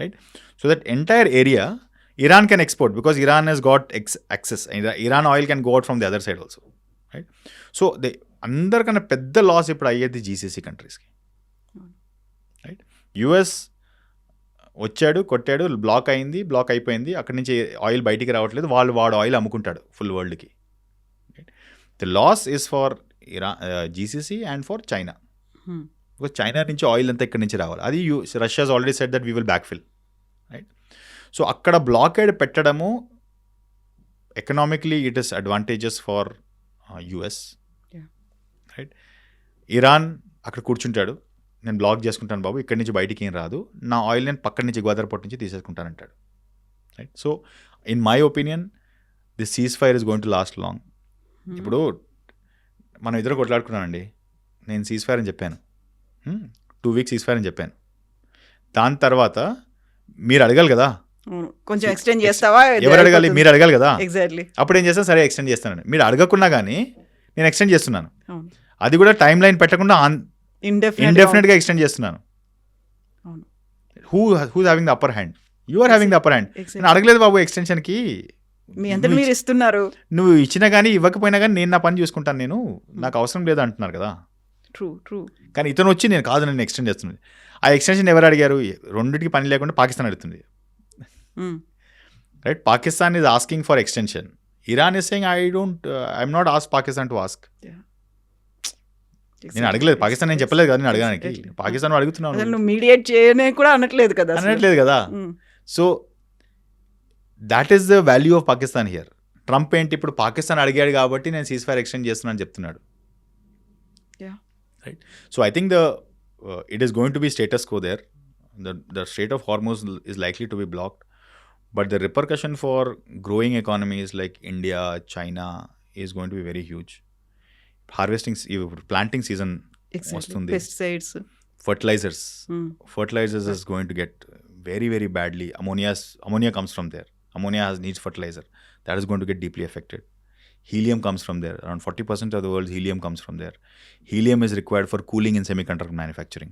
right? So that entire area Iran can export because Iran has got access. Iran oil can go out from the other side also, right? So అందరికన్నా పెద్ద లాస్ ఇప్పుడు అయ్యేది GCC కంట్రీస్కి, రైట్? యుఎస్ వచ్చాడు, కొట్టాడు, బ్లాక్ అయిపోయింది, అక్కడి నుంచి ఆయిల్ బయటికి రావట్లేదు, వాడు ఆయిల్ అమ్ముకుంటాడు ఫుల్ వరల్డ్కి, right? The loss is for GCC and for China, because China నుంచి ఆయిల్ అంతా ఇక్కడి నుంచి రావాలి. అది Russia's already said that we will backfill, right? So అక్కడ బ్లాకేడ్ పెట్టడము economically it is advantages for US, right? Iran అక్కడ కూర్చుంటాడు, నేను బ్లాక్ చేసుకుంటాను బాబు, ఇక్కడి నుంచి బయటికి ఏం రాదు, నా ఆయిల్ నేను పక్కన నుంచి గోదావరిపోర్ట్ నుంచి తీసేసుకుంటానంటాడు, right? So in my opinion this ceasefire is going to last long. ఇప్పుడు మనం ఇద్దరు కొట్లాడుకున్నానండి, నేను సీజ్ ఫైర్ అని చెప్పాను, 2 వీక్స్ సీజ్ ఫైర్ అని చెప్పాను. దాని తర్వాత మీరు అడగాలి కదా, అవును. కొంచెం ఎక్స్టెండ్ చేస్తావా? ఎవరు అడగాలి? మీరు అడగాలి కదా. ఎగ్జాక్ట్లీ. అప్పుడు ఏం చేస్తాను, సరే ఎక్స్టెండ్ చేస్తాను. మీరు అడగకున్నా కానీ నేను ఎక్స్టెండ్ చేస్తున్నాను. అవును. అది కూడా టైం లైన్ పెట్టకుండా ఇండెఫినెట్గా ఎక్స్టెండ్ చేస్తున్నాను. అవును. Who's having the upper hand? You are having the upper hand. నేను అడగలేదు బాబు ఎక్స్టెన్షన్కి, మీ అంతా మీరు ఇస్తున్నారు. నువ్వు ఇచ్చినా కానీ ఇవ్వకపోయినా కానీ నేను నా పని చూసుకుంటాను, నేను నాకు అవసరం లేదు అంటున్నారు కదా. ట్రూ. కానీ ఇతను వచ్చి నేను కాదు, నేను ఎక్స్టెండ్ చేస్తున్నాను. ఆ ఎక్స్టెన్షన్ ఎవరు అడిగారు? రెండింటికి పని లేకుండా పాకిస్తాన్ అడుగుతుంది, right? Pakistan is asking for extension. Iran is saying I'm not ask Pakistan to ask. నేను అడగలేదు పాకిస్తాన్, నేను చెప్పలేదు కదా నేను అడగడానికి. పాకిస్తాన్ అడుగుతున్నాను, నువ్వు మీడియేట్ చేయనే కూడా అనట్లేదు కదా. So that is the value of Pakistan here. Trump ఏంటి ఇప్పుడు పాకిస్తాన్ అడిగాడు కాబట్టి నేను సీజ్ ఫైర్ ఎక్స్టెండ్ చేస్తున్నాను చెప్తున్నాడు, right? So I think it is going to be status quo there. The Strait of Hormuz is likely to be blocked, but the repercussion for growing economies like India, China is going to be very huge. Planting season vastundi. Pesticides, fertilizers is going to get very, very badly. Ammonia comes from there. Ammonia needs fertilizer. That is going to get deeply affected. Helium comes from there. Around 40% of the world's helium comes from there. Helium is required for cooling in semiconductor manufacturing.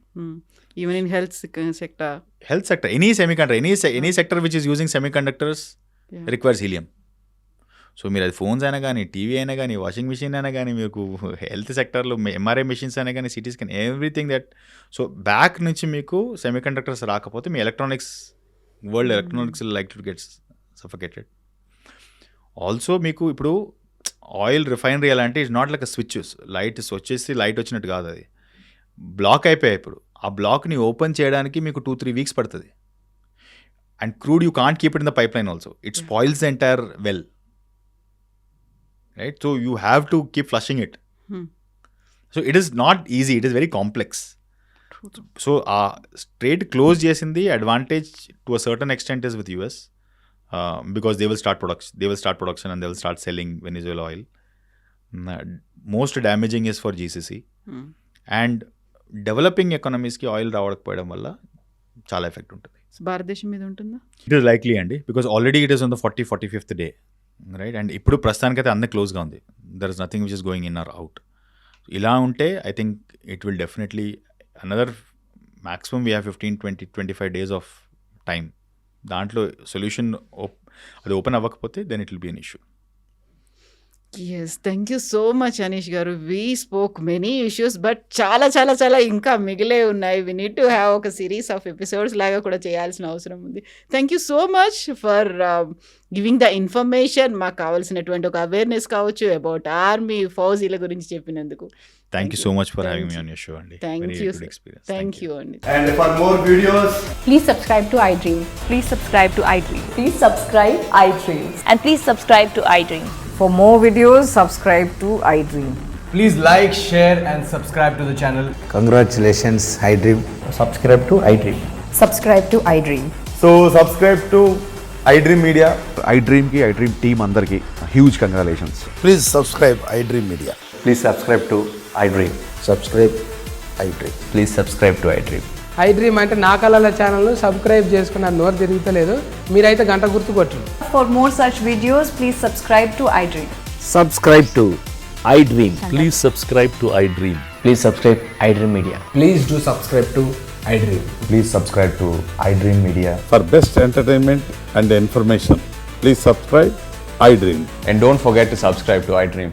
Even in health sector. Any semiconductor, any sector which is using semiconductors requires helium. So మీరు అది phones అయినా కానీ, TV అయినా కానీ, washing machine అయినా కానీ, మీకు health సెక్టర్లో ఎంఆర్ఐ మిషన్స్ అయినా కానీ, CT scan, everything that. So back నుంచి మీకు సెమీకండక్టర్స్ రాకపోతే మీ world electronics like to get suffocated. Also మీకు ఇప్పుడు ఆయిల్ రిఫైనరీ ఎలా అంటే it's not like switches, light వచ్చేసి లైట్ వచ్చినట్టు కాదు, అది బ్లాక్ అయిపోయాయి. ఇప్పుడు ఆ బ్లాక్ని ఓపెన్ చేయడానికి మీకు 2-3 వీక్స్ పడుతుంది. And crude you can't keep it in the pipe line also, it spoils the entire well, right? So you have to keep flushing it. So it is not easy, it is very complex. So ఆ straight close చేసింది advantage to a certain extent is with US. Because they will start production and they will start selling Venezuela oil. Most damaging is for GCC. And developing economies ki oil రావకపోవడం వల్ల చాలా effect ఉంటుంది. భారతదేశం మీద ఉంటుందా? It is likely అండి, because already it is on the 45th day, right? And ఇప్పుడు ప్రస్తుతానికైతే అన్నీ క్లోజ్గా ఉంది. There is nothing which is going in or out. ఇలా ఉంటే I think it will definitely another maximum we have 15-20-25 days of time. దాంట్లో solution అది open అవ్వకపోతే then it will be an issue. Yes, thank you so much Anish గారు. We spoke many issues, but చాలా చాలా చాలా ఇంకా మిగిలే ఉన్నాయి. వీ నీడ్ టు హ్యావ్ ఒక సిరీస్ ఆఫ్ ఎపిసోడ్స్ లాగా కూడా చేయాల్సిన అవసరం ఉంది. Thank you so much for giving the information. మాకు కావాల్సినటువంటి ఒక అవేర్నెస్ కావచ్చు అబౌట్ ఆర్మీ, ఫౌజీల గురించి చెప్పినందుకు. Thank you so much for having me on your show, Andy. Thank Very you. good experience. Thank you, Andy. And for more videos, Please subscribe to iDream. Please subscribe to iDream. Please subscribe iDream. And please subscribe to iDream. For more videos, subscribe to iDream. please like, share and subscribe to the channel. Congratulations, iDream. Subscribe to iDream. Subscribe to iDream. So subscribe to iDream Media. iDream team andarki huge congratulations. Please subscribe iDream Media. Please subscribe to iDream. Subscribe iDream. Please subscribe to iDream. iDream అంటే నా కళల ఛానల్ను subscribe చేసుకున్న నోరు తిరుగుతలేదు, మీరైతే గంట గుర్తు కొట్టండి. For more such videos, please subscribe to iDream. Subscribe to iDream. Please subscribe to iDream. Please subscribe iDream Media. Please do subscribe to iDream. Please subscribe to iDream Media. For best entertainment and information, please subscribe iDream. And don't forget to subscribe to iDream.